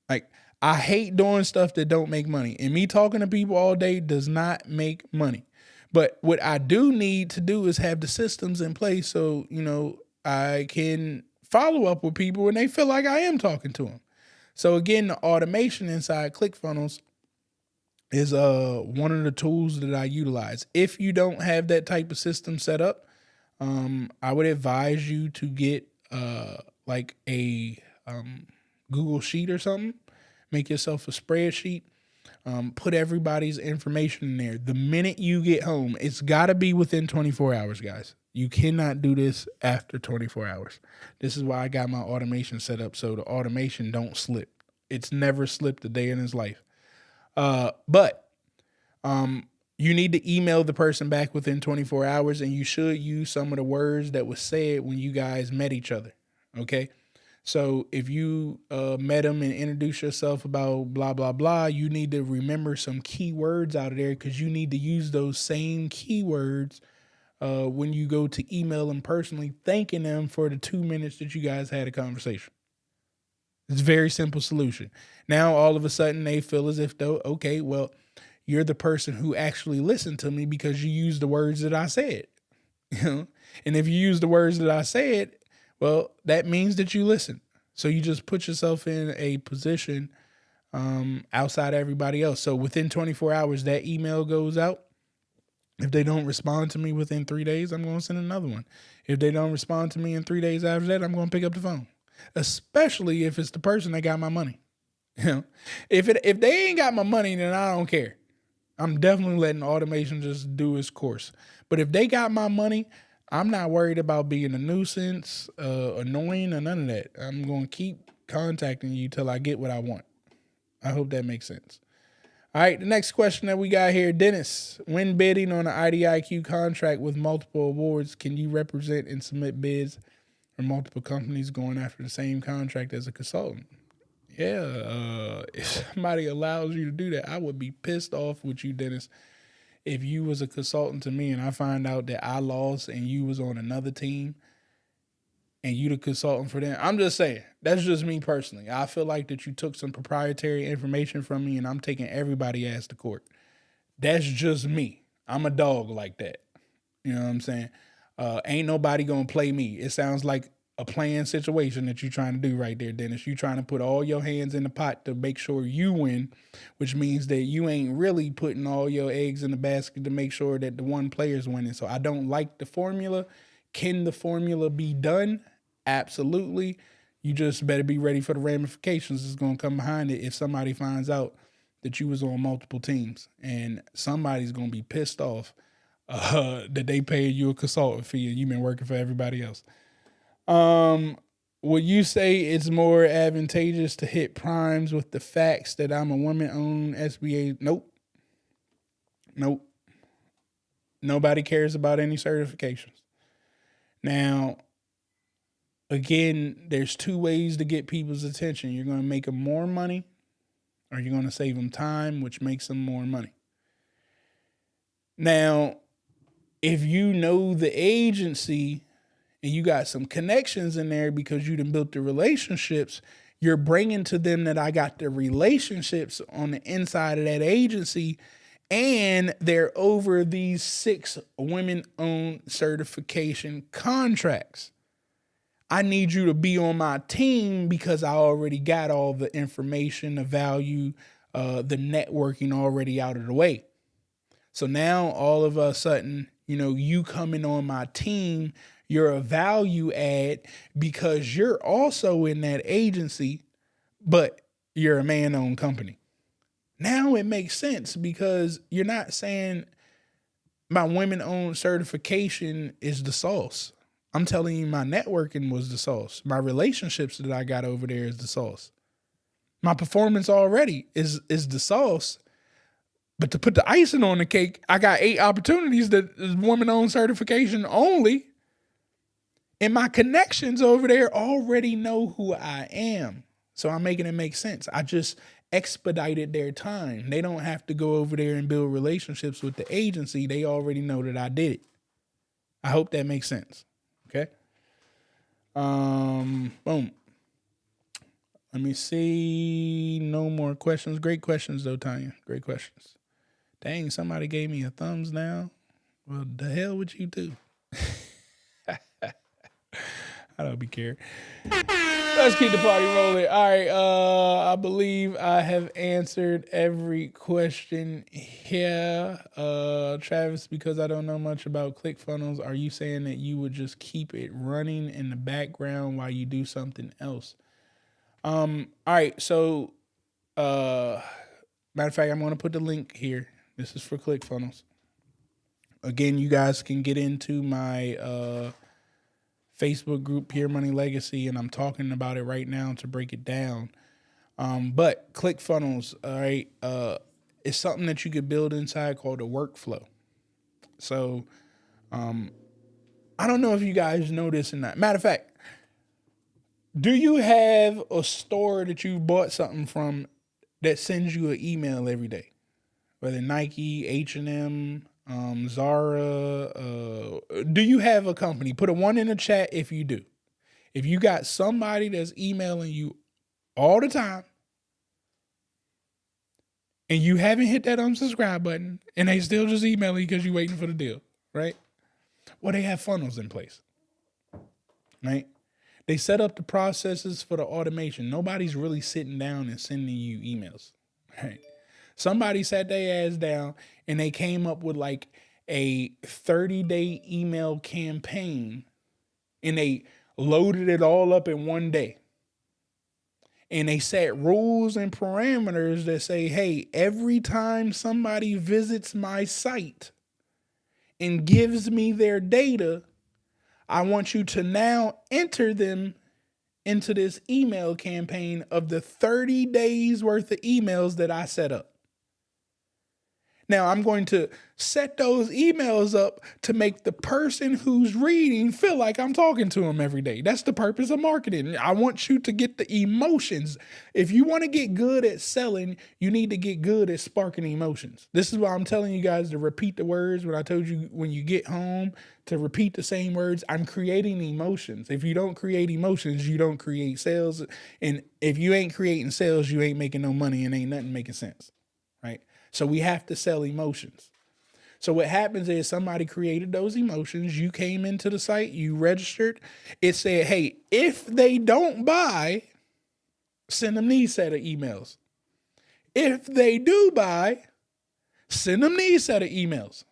Like, I hate doing stuff that don't make money. And me talking to people all day does not make money. But what I do need to do is have the systems in place so, you know, I can follow up with people and they feel like I am talking to them. So again, the automation inside ClickFunnels is one of the tools that I utilize. If you don't have that type of system set up, I would advise you to get like a Google Sheet or something. Make yourself a spreadsheet. Put everybody's information in there. The minute you get home, it's got to be within 24 hours, guys. You cannot do this after 24 hours. This is why I got my automation set up so the automation don't slip. It's never slipped a day in his life. But you need to email the person back within 24 hours, and you should use some of the words that was said when you guys met each other. Okay. So if you met them and introduced yourself about blah, blah, blah, you need to remember some key words out of there because you need to use those same keywords when you go to email them personally, thanking them for the 2 minutes that you guys had a conversation. It's a very simple solution. Now, all of a sudden, they feel as if, though, okay, well, you're the person who actually listened to me because you used the words that I said. You know? And if you use the words that I said, well, that means that you listen. So you just put yourself in a position outside everybody else. So within 24 hours, that email goes out. If they don't respond to me within 3 days, I'm going to send another one. If they don't respond to me in 3 days after that, I'm going to pick up the phone. Especially if it's the person that got my money. You know, if they ain't got my money, then I don't care. I'm definitely letting automation just do its course. But if they got my money, I'm not worried about being a nuisance, annoying, or none of that. I'm going to keep contacting you till I get what I want. I hope that makes sense. All right, the next question that we got here, Dennis. When bidding on an IDIQ contract with multiple awards, can you represent and submit bids for multiple companies going after the same contract as a consultant? Yeah, if somebody allows you to do that, I would be pissed off with you, Dennis. If you was a consultant to me and I find out that I lost and you was on another team and you the consultant for them, I'm just saying, that's just me personally. I feel like that you took some proprietary information from me and I'm taking everybody ass to court. That's just me. I'm a dog like that. You know what I'm saying? Ain't nobody gonna play me. It sounds like a playing situation that you're trying to do right there, Dennis. You trying to put all your hands in the pot to make sure you win, which means that you ain't really putting all your eggs in the basket to make sure that the one player's winning. So I don't like the formula. Can the formula be done? Absolutely. You just better be ready for the ramifications that's going to come behind it if somebody finds out that you was on multiple teams, and somebody's going to be pissed off that they paid you a consultant fee and you've been working for everybody else. Would you say it's more advantageous to hit primes with the facts that I'm a woman-owned SBA? Nope. Nobody cares about any certifications. Now, again, there's two ways to get people's attention. You're going to make them more money, or you're going to save them time, which makes them more money. Now, if you know the agency and you got some connections in there because you done built the relationships, you're bringing to them that I got the relationships on the inside of that agency, and they're over these 6 women-owned certification contracts. I need you to be on my team because I already got all the information, the value, the networking already out of the way. So now all of a sudden, you coming on my team, you're a value add because you're also in that agency, but you're a man-owned company. Now it makes sense because you're not saying my women-owned certification is the sauce. I'm telling you my networking was the sauce. My relationships that I got over there is the sauce. My performance already is the sauce. But to put the icing on the cake, I got 8 opportunities that is women-owned certification only. And my connections over there already know who I am. So I'm making it make sense. I just expedited their time. They don't have to go over there and build relationships with the agency. They already know that I did it. I hope that makes sense. Okay. Boom. Let me see. No more questions. Great questions though, Tanya. Great questions. Dang, somebody gave me a thumbs down. Well, the hell would you do? I don't be care. Let's keep the party rolling. All right. I believe I have answered every question here. Travis, because I don't know much about ClickFunnels, are you saying that you would just keep it running in the background while you do something else? All right. So, matter of fact, I'm going to put the link here. This is for ClickFunnels. Again, you guys can get into my Facebook group, Pure Money Legacy, and I'm talking about it right now to break it down. But ClickFunnels, all right, is something that you could build inside called a workflow. So I don't know if you guys know this or not. Matter of fact, do you have a store that you bought something from that sends you an email every day? Whether Nike, H&M, Zara, do you have a company? Put a 1 in the chat if you do. If you got somebody that's emailing you all the time and you haven't hit that unsubscribe button and they still just emailing you because you're waiting for the deal, right? Well, they have funnels in place, right? They set up the processes for the automation. Nobody's really sitting down and sending you emails, right? Somebody sat their ass down and they came up with like a 30-day email campaign and they loaded it all up in one day. And they set rules and parameters that say, hey, every time somebody visits my site and gives me their data, I want you to now enter them into this email campaign of the 30 days worth of emails that I set up. Now, I'm going to set those emails up to make the person who's reading feel like I'm talking to them every day. That's the purpose of marketing. I want you to get the emotions. If you want to get good at selling, you need to get good at sparking emotions. This is why I'm telling you guys to repeat the words when I told you when you get home to repeat the same words. I'm creating emotions. If you don't create emotions, you don't create sales. And if you ain't creating sales, you ain't making no money and ain't nothing making sense, right? So we have to sell emotions. So what happens is somebody created those emotions. You came into the site, you registered. It said, hey, if they don't buy, send them these set of emails. If they do buy, send them these set of emails.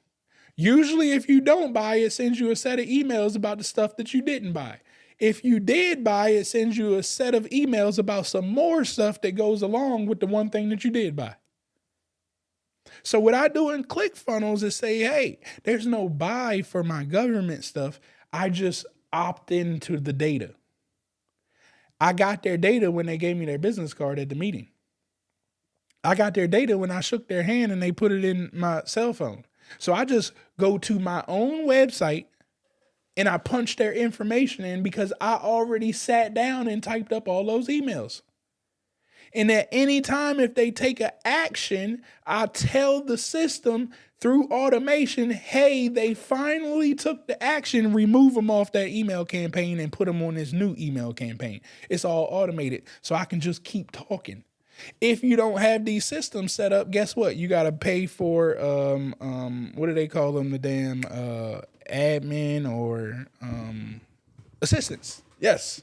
Usually if you don't buy, it sends you a set of emails about the stuff that you didn't buy. If you did buy, it sends you a set of emails about some more stuff that goes along with the one thing that you did buy. So what I do in ClickFunnels is say, hey, there's no buy for my government stuff. I just opt into the data. I got their data when they gave me their business card at the meeting. I got their data when I shook their hand and they put it in my cell phone. So I just go to my own website and I punch their information in because I already sat down and typed up all those emails. And at any time, if they take an action, I tell the system through automation, hey, they finally took the action, remove them off that email campaign and put them on this new email campaign. It's all automated. So I can just keep talking. If you don't have these systems set up, guess what? You got to pay for, what do they call them? The damn admin or assistants. Yes.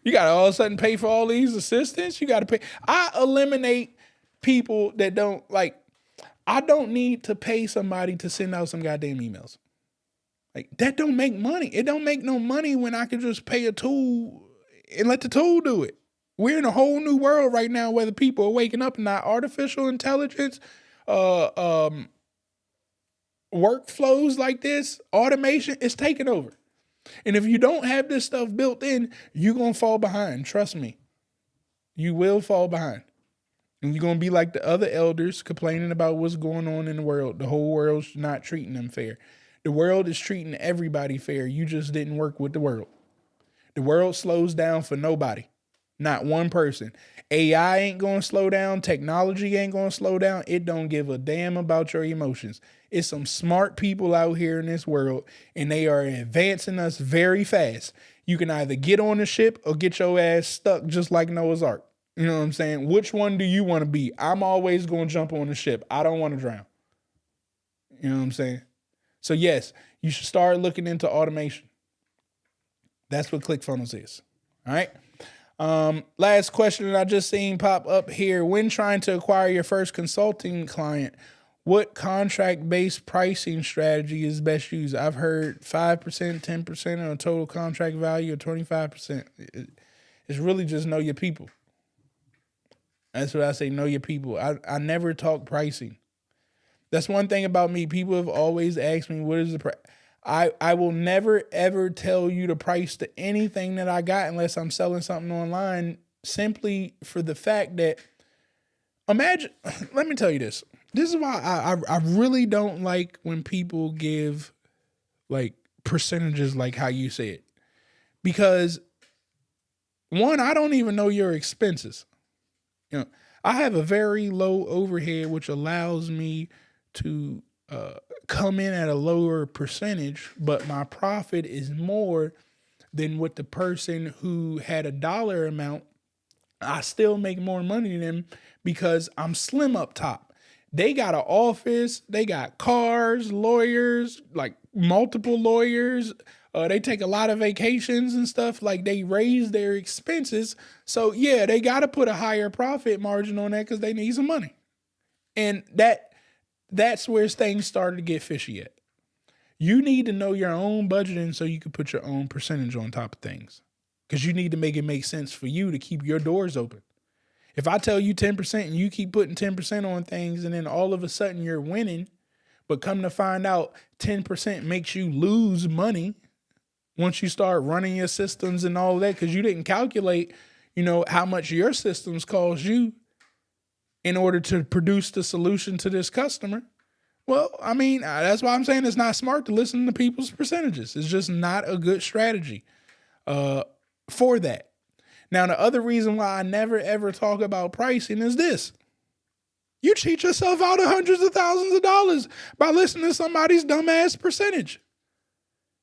You got to all of a sudden pay for all these assistants. You got to pay. I eliminate people that don't like, I don't need to pay somebody to send out some goddamn emails. Like that don't make money. It don't make no money when I can just pay a tool and let the tool do it. We're in a whole new world right now where the people are waking up and not artificial intelligence, workflows like this, automation is taking over. And if you don't have this stuff built in, you're going to fall behind. Trust me. You will fall behind. And you're going to be like the other elders complaining about what's going on in the world. The whole world's not treating them fair. The world is treating everybody fair. You just didn't work with the world. The world slows down for nobody. Not one person. AI ain't going to slow down. Technology ain't going to slow down. It don't give a damn about your emotions. It's some smart people out here in this world, and they are advancing us very fast. You can either get on the ship or get your ass stuck just like Noah's Ark. You know what I'm saying? Which one do you want to be? I'm always going to jump on the ship. I don't want to drown. You know what I'm saying? So yes, you should start looking into automation. That's what ClickFunnels is. All right. Last question that I just seen pop up here. When trying to acquire your first consulting client, what contract-based pricing strategy is best used? I've heard 5%, 10% on a total contract value, or 25%. It's really just know your people. That's what I say, know your people. I never talk pricing. That's one thing about me. People have always asked me, what is the price? I will never, ever tell you the price to anything that I got unless I'm selling something online, simply for the fact that, imagine, let me tell you this. This is why I really don't like when people give like percentages like how you say it. Because one, I don't even know your expenses. You know, I have a very low overhead, which allows me to come in at a lower percentage, but my profit is more than what the person who had a dollar amount. I still make more money than them because I'm slim up top. They got an office, they got cars, lawyers, like multiple lawyers. They take a lot of vacations and stuff. Like they raise their expenses. So yeah, they got to put a higher profit margin on that because they need some money. And that's where things started to get fishy at. You need to know your own budgeting so you can put your own percentage on top of things. Because you need to make it make sense for you to keep your doors open. If I tell you 10% and you keep putting 10% on things and then all of a sudden you're winning, but come to find out 10% makes you lose money once you start running your systems and all that, because you didn't calculate, how much your systems cost you in order to produce the solution to this customer. Well, I mean, that's why I'm saying it's not smart to listen to people's percentages. It's just not a good strategy for that. Now, the other reason why I never, ever talk about pricing is this. You cheat yourself out of hundreds of thousands of dollars by listening to somebody's dumbass percentage.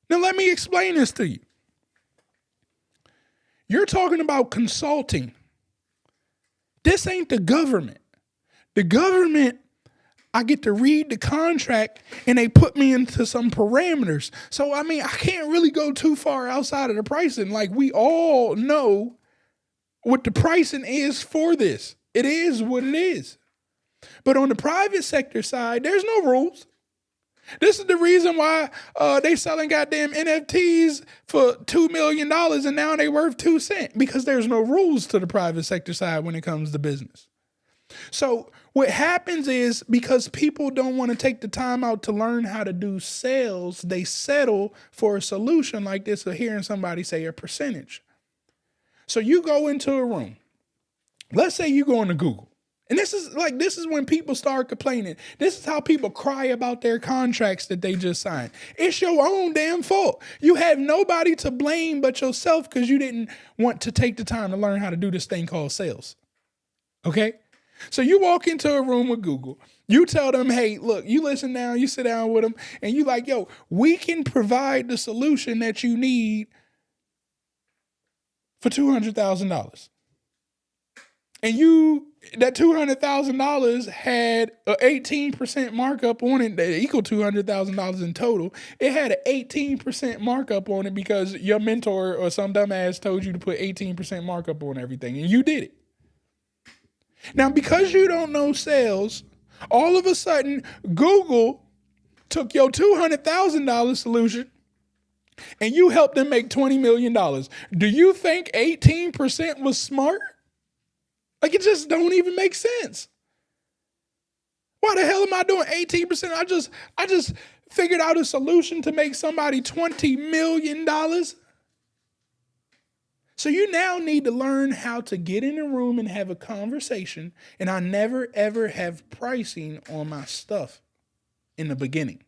Now, let me explain this to you. You're talking about consulting. This ain't the government. The government I get to read the contract and they put me into some parameters. So, I mean, I can't really go too far outside of the pricing. Like, we all know what the pricing is for this. It is what it is. But on the private sector side, there's no rules. This is the reason why they selling goddamn NFTs for $2 million and now they worth 2 cents, because there's no rules to the private sector side when it comes to business. So what happens is, because people don't want to take the time out to learn how to do sales, they settle for a solution like this of hearing somebody say a percentage. So you go into a room. Let's say you go into Google. And this is when people start complaining. This is how people cry about their contracts that they just signed. It's your own damn fault. You have nobody to blame but yourself because you didn't want to take the time to learn how to do this thing called sales. Okay? So you walk into a room with Google. You tell them, hey, look, you listen down, you sit down with them, and you like, yo, we can provide the solution that you need for $200,000. And that $200,000 had an 18% markup on it that equaled $200,000 in total. It had an 18% markup on it because your mentor or some dumbass told you to put 18% markup on everything, and you did it. Now, because you don't know sales, all of a sudden, Google took your $200,000 solution and you helped them make $20 million. Do you think 18% was smart? Like, it just don't even make sense. Why the hell am I doing 18%? I just figured out a solution to make somebody $20 million. So you now need to learn how to get in a room and have a conversation. And I never, ever have pricing on my stuff in the beginning.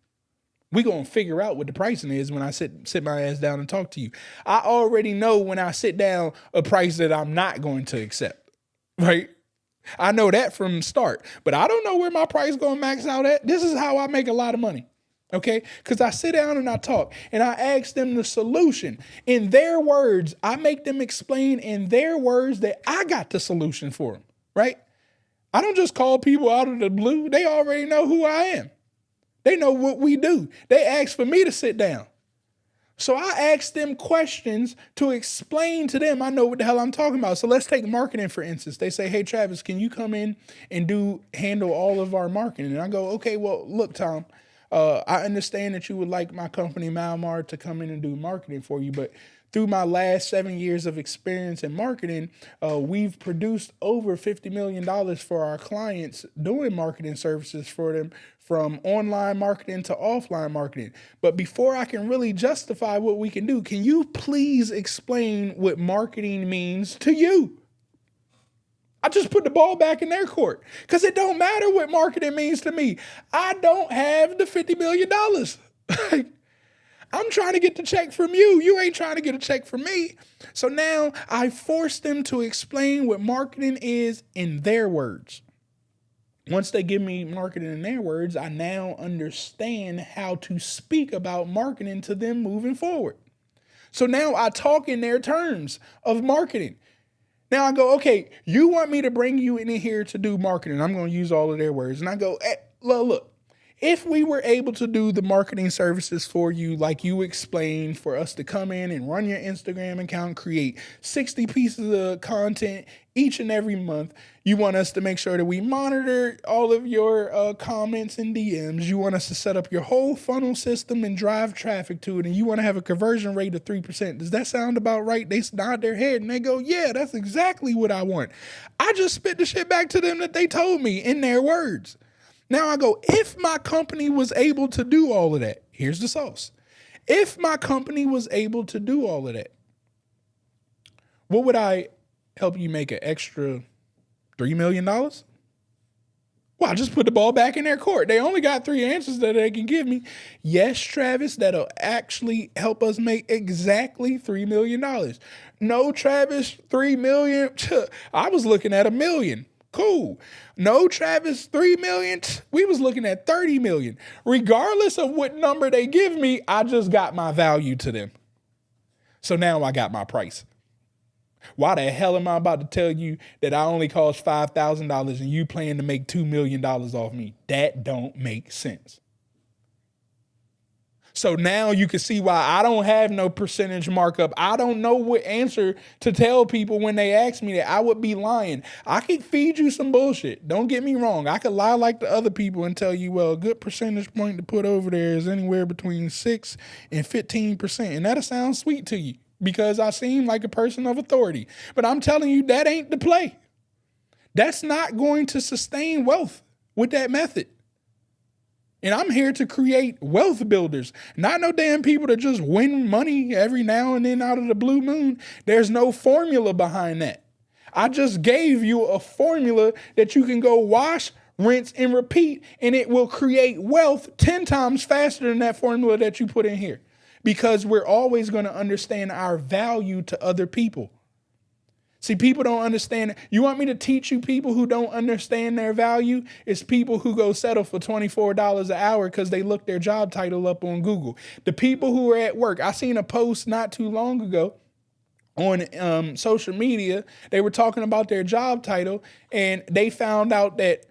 We're going to figure out what the pricing is when I sit my ass down and talk to you. I already know when I sit down a price that I'm not going to accept. Right? I know that from start, but I don't know where my price going to max out at. This is how I make a lot of money. Okay? Because I sit down and I talk and I ask them the solution in their words. I make them explain in their words that I got the solution for them. Right? I don't just call people out of the blue. They already know who I am. They know what we do. They ask for me to sit down. So I asked them questions to explain to them I know what the hell I'm talking about. So let's take marketing, for instance. They say, hey, Travis, can you come in and handle all of our marketing? And I go, okay, well, look, Tom, I understand that you would like my company, Malmar, to come in and do marketing for you. But through my last 7 years of experience in marketing, we've produced over $50 million for our clients doing marketing services for them, from online marketing to offline marketing. But before I can really justify what we can do, can you please explain what marketing means to you? I just put the ball back in their court because it don't matter what marketing means to me. I don't have the $50 million. I'm trying to get the check from you. You ain't trying to get a check from me. So now I force them to explain what marketing is in their words. Once they give me marketing in their words, I now understand how to speak about marketing to them moving forward. So now I talk in their terms of marketing. Now I go, okay, you want me to bring you in here to do marketing. I'm going to use all of their words. And I go, hey, look, if we were able to do the marketing services for you, like you explained, for us to come in and run your Instagram account, create 60 pieces of content each and every month. You want us to make sure that we monitor all of your comments and DMs. You want us to set up your whole funnel system and drive traffic to it. And you want to have a conversion rate of 3%. Does that sound about right? They nod their head and they go, yeah, that's exactly what I want. I just spit the shit back to them that they told me in their words. Now I go, if my company was able to do all of that, here's the sauce. If my company was able to do all of that, what would I help you make an extra $3 million? Well, I just put the ball back in their court. They only got 3 answers that they can give me. Yes, Travis, that'll actually help us make exactly $3 million. No, Travis, $3 million. I was looking at $1 million. Cool. No, Travis, 3 million. We was looking at 30 million. Regardless of what number they give me, I just got my value to them. So now I got my price. Why the hell am I about to tell you that I only cost $5,000 and you plan to make $2 million off me? That don't make sense. So now you can see why I don't have no percentage markup. I don't know what answer to tell people when they ask me that. I would be lying. I could feed you some bullshit. Don't get me wrong. I could lie like the other people and tell you, well, a good percentage point to put over there is anywhere between 6 and 15%. And that'll sound sweet to you because I seem like a person of authority. But I'm telling you, that ain't the play. That's not going to sustain wealth with that method. And I'm here to create wealth builders, not no damn people that just win money every now and then out of the blue moon. There's no formula behind that. I just gave you a formula that you can go wash, rinse, and repeat, and it will create wealth 10 times faster than that formula that you put in here. Because we're always going to understand our value to other people. See, people don't understand. You want me to teach you people who don't understand their value? It's people who go settle for $24 an hour because they look their job title up on Google. The people who are at work. I seen a post not too long ago on social media. They were talking about their job title and they found out that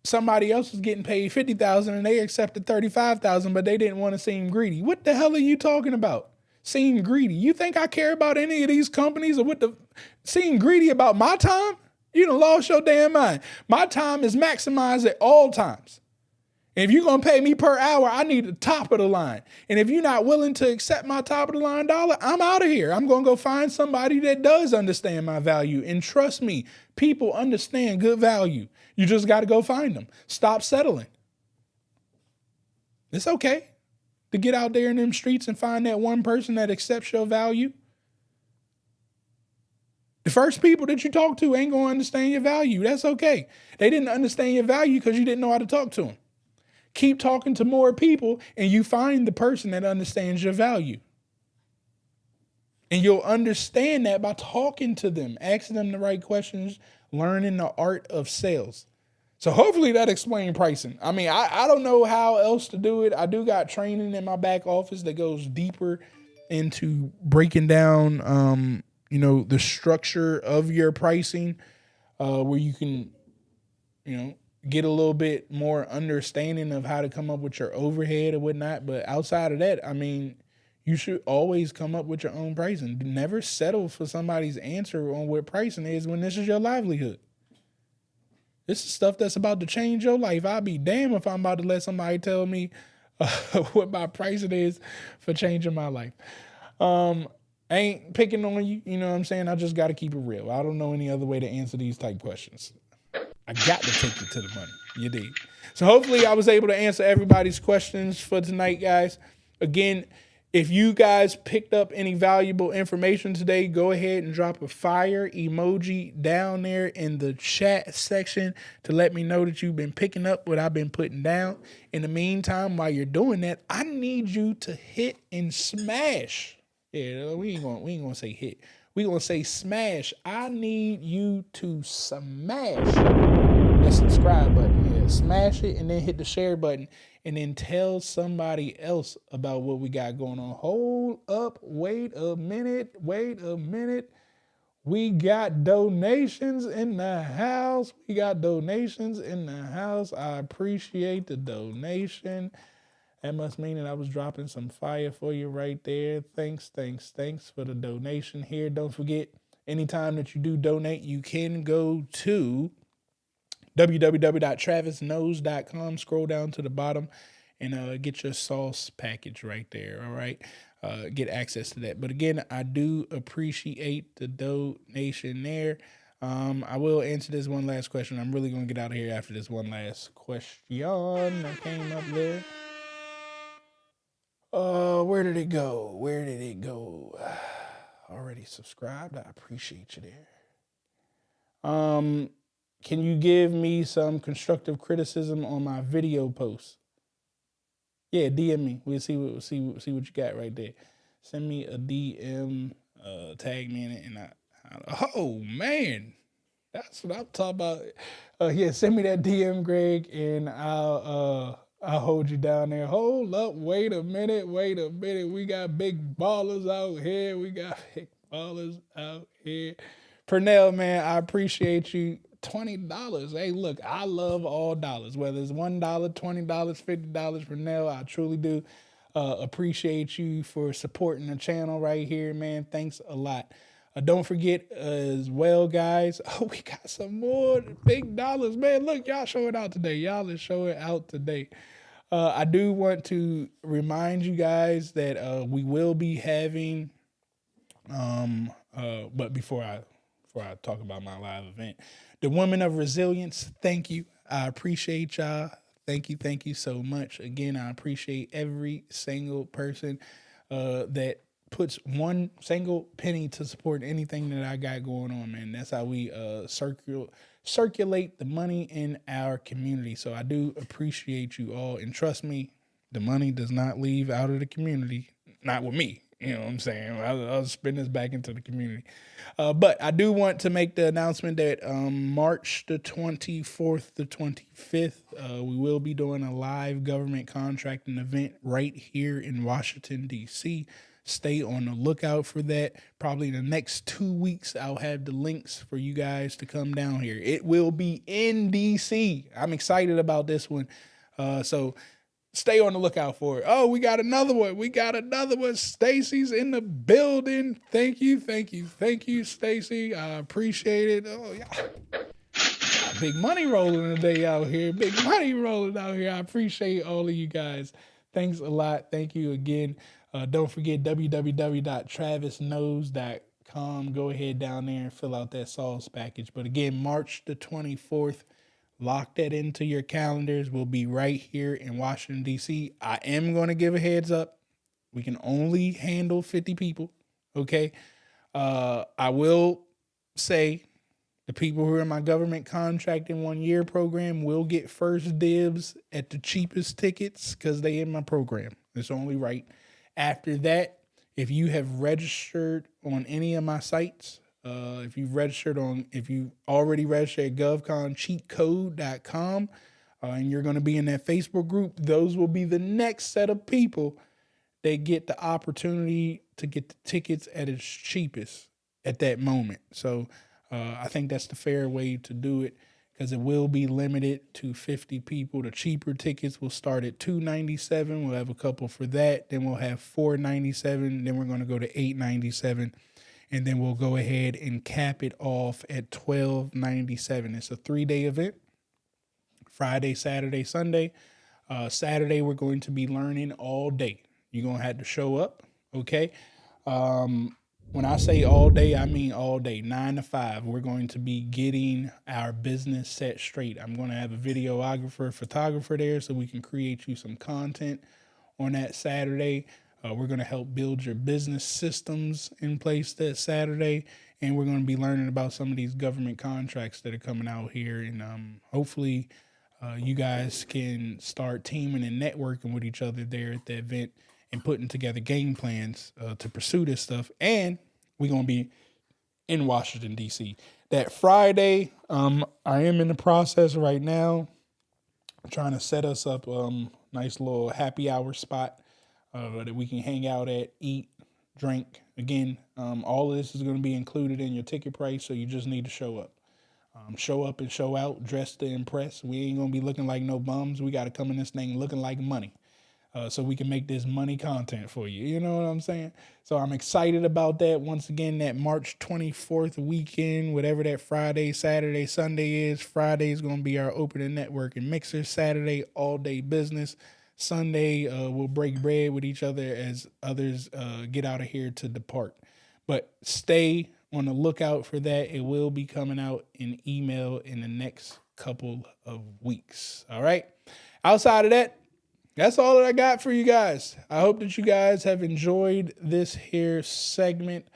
somebody else was getting paid $50,000 and they accepted $35,000, but they didn't want to seem greedy. What the hell are you talking about? Seem greedy. You think I care about any of these companies or what the seem greedy about my time? You done lost your damn mind. My time is maximized at all times. And if you're going to pay me per hour, I need the top of the line. And if you're not willing to accept my top of the line dollar, I'm out of here. I'm going to go find somebody that does understand my value. And trust me, people understand good value. You just got to go find them. Stop settling. It's okay to get out there in them streets and find that one person that accepts your value. The first people that you talk to ain't going to understand your value. That's okay. They didn't understand your value because you didn't know how to talk to them. Keep talking to more people and you find the person that understands your value. And you'll understand that by talking to them, asking them the right questions, learning the art of sales. So hopefully that explains pricing. I mean, I don't know how else to do it. I do got training in my back office that goes deeper into breaking down, the structure of your pricing, where you can, get a little bit more understanding of how to come up with your overhead or whatnot. But outside of that, I mean, you should always come up with your own pricing. Never settle for somebody's answer on what pricing is when this is your livelihood. This is stuff that's about to change your life. I'll be damned if I'm about to let somebody tell me what my pricing is for changing my life. I ain't picking on you. You know what I'm saying? I just got to keep it real. I don't know any other way to answer these type questions. I got to take you to the money. You did. So hopefully I was able to answer everybody's questions for tonight, guys. Again, if you guys picked up any valuable information today, go ahead and drop a fire emoji down there in the chat section to let me know that you've been picking up what I've been putting down. In the meantime, while you're doing that, I need you to hit and smash. Yeah, we ain't gonna say hit. We gonna say smash. I need you to smash that subscribe button. Yeah, smash it and then hit the share button. And then tell somebody else about what we got going on. Hold up. Wait a minute. We got donations in the house. I appreciate the donation. That must mean that I was dropping some fire for you right there. Thanks for the donation here. Don't forget, anytime that you do donate, you can go to www.travisknows.com. Scroll down to the bottom and get your sauce package right there. All right. Get access to that. But again, I do appreciate the donation there. I will answer this one last question. I'm really going to get out of here after this one last question that came up there. Where did it go? Already subscribed. I appreciate you there. Can you give me some constructive criticism on my video posts? Yeah, DM me. We'll see what you got right there. Send me a DM, tag me in it, and oh man, that's what I'm talking about. Yeah, send me that DM, Greg, and I'll hold you down there. Hold up, wait a minute. We got big ballers out here. Ballers out here. Pernell, man, I appreciate you. $20. Hey, look, I love all dollars, whether it's $1, $20, $50. Pernell, I truly do appreciate you for supporting the channel right here, man. Thanks a lot. Don't forget as well, guys. Oh, we got some more big dollars, man. Look, y'all show it out today. Y'all is showing out today. I do want to remind you guys that we will be having but before I talk about my live event, the Women of Resilience, thank you. I appreciate y'all. Thank you so much. Again, I appreciate every single person that puts one single penny to support anything that I got going on, man. That's how we circulate the money in our community. So I do appreciate you all. And trust me, the money does not leave out of the community. Not with me. You know what I'm saying? I'll spend this back into the community. But I do want to make the announcement that March the 24th to 25th, we will be doing a live government contracting event right here in Washington, D.C. Stay on the lookout for that. Probably in the next 2 weeks, I'll have the links for you guys to come down here. It will be in D.C. I'm excited about this one. So stay on the lookout for it. Oh, we got another one. Stacy's in the building. Thank you, Stacy. I appreciate it. Oh, yeah. Big money rolling today out here. I appreciate all of you guys. Thanks a lot. Thank you again. Don't forget www.travisknows.com. Go ahead down there and fill out that sauce package. But again, March the 24th. Lock that into your calendars. We'll be right here in Washington, D.C. I am going to give a heads up. We can only handle 50 people, okay? I will say the people who are in my government contracting 1 year program will get first dibs at the cheapest tickets because they in my program. It's only right. After that, if you have registered on any of my sites, if you already registered at govconcheatcode.com, and you're going to be in that Facebook group, those will be the next set of people that get the opportunity to get the tickets at its cheapest at that moment. So I think that's the fair way to do it because it will be limited to 50 people. The cheaper tickets will start at $297. We'll have a couple for that. Then we'll have $497. Then we're going to go to $897. And then we'll go ahead and cap it off at $1297. It's a 3-day event, Friday, Saturday, Sunday. Saturday, we're going to be learning all day. You're going to have to show up, okay? When I say all day, I mean all day, 9 to 5. We're going to be getting our business set straight. I'm going to have a videographer, photographer there so we can create you some content on that Saturday. We're going to help build your business systems in place that Saturday, and we're going to be learning about some of these government contracts that are coming out here, and hopefully you guys can start teaming and networking with each other there at the event and putting together game plans to pursue this stuff, and we're going to be in Washington, D.C. That Friday, I am in the process right now trying to set us up nice little happy hour spot that we can hang out at, eat, drink. Again, all of this is going to be included in your ticket price, so you just need to show up. Show up and show out, dressed to impress. We ain't going to be looking like no bums. We got to come in this thing looking like money so we can make this money content for you. You know what I'm saying? So I'm excited about that. Once again, that March 24th weekend, whatever that Friday, Saturday, Sunday is. Friday is going to be our opening network and mixer. Saturday, all day business. Sunday, we'll break bread with each other as others get out of here to depart. But stay on the lookout for that. It will be coming out in email in the next couple of weeks. All right. Outside of that, that's all that I got for you guys. I hope that you guys have enjoyed this here segment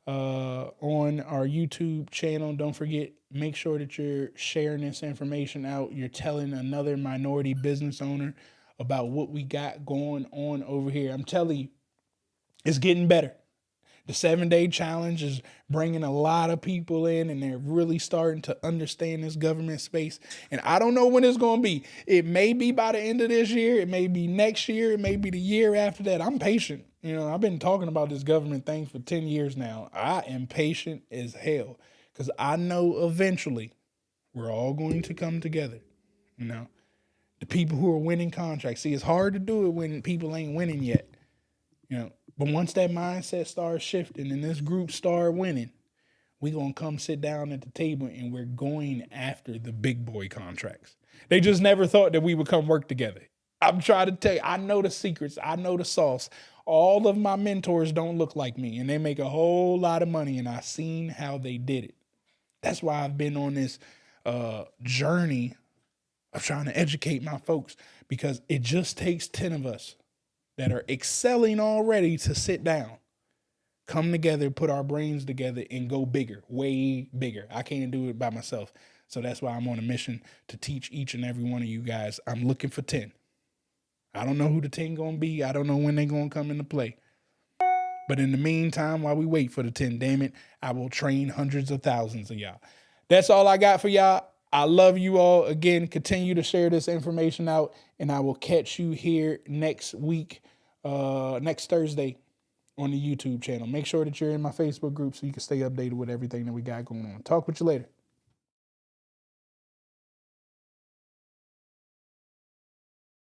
on our YouTube channel. Don't forget, make sure that you're sharing this information out. You're telling another minority business owner about what we got going on over here. I'm telling you, it's getting better. The 7-day challenge is bringing a lot of people in, and they're really starting to understand this government space. And I don't know when it's going to be. It may be by the end of this year. It may be next year. It may be the year after that. I'm patient. I've been talking about this government thing for 10 years now. I am patient as hell because I know eventually we're all going to come together. The people who are winning contracts. See, it's hard to do it when people ain't winning yet. But once that mindset starts shifting and this group start winning, we gonna come sit down at the table and we're going after the big boy contracts. They just never thought that we would come work together. I'm trying to tell you, I know the secrets. I know the sauce. All of my mentors don't look like me, and they make a whole lot of money, and I've seen how they did it. That's why I've been on this journey of trying to educate my folks, because it just takes 10 of us that are excelling already to sit down, come together, put our brains together, and go bigger, way bigger. I can't do it by myself. So that's why I'm on a mission to teach each and every one of you guys. I'm looking for 10. I don't know who the 10 going to be. I don't know when they're going to come into play. But in the meantime, while we wait for the 10, damn it, I will train hundreds of thousands of y'all. That's all I got for y'all. I love you all. Again, continue to share this information out, and I will catch you here next week, next Thursday on the YouTube channel. Make sure that you're in my Facebook group so you can stay updated with everything that we got going on. Talk with you later.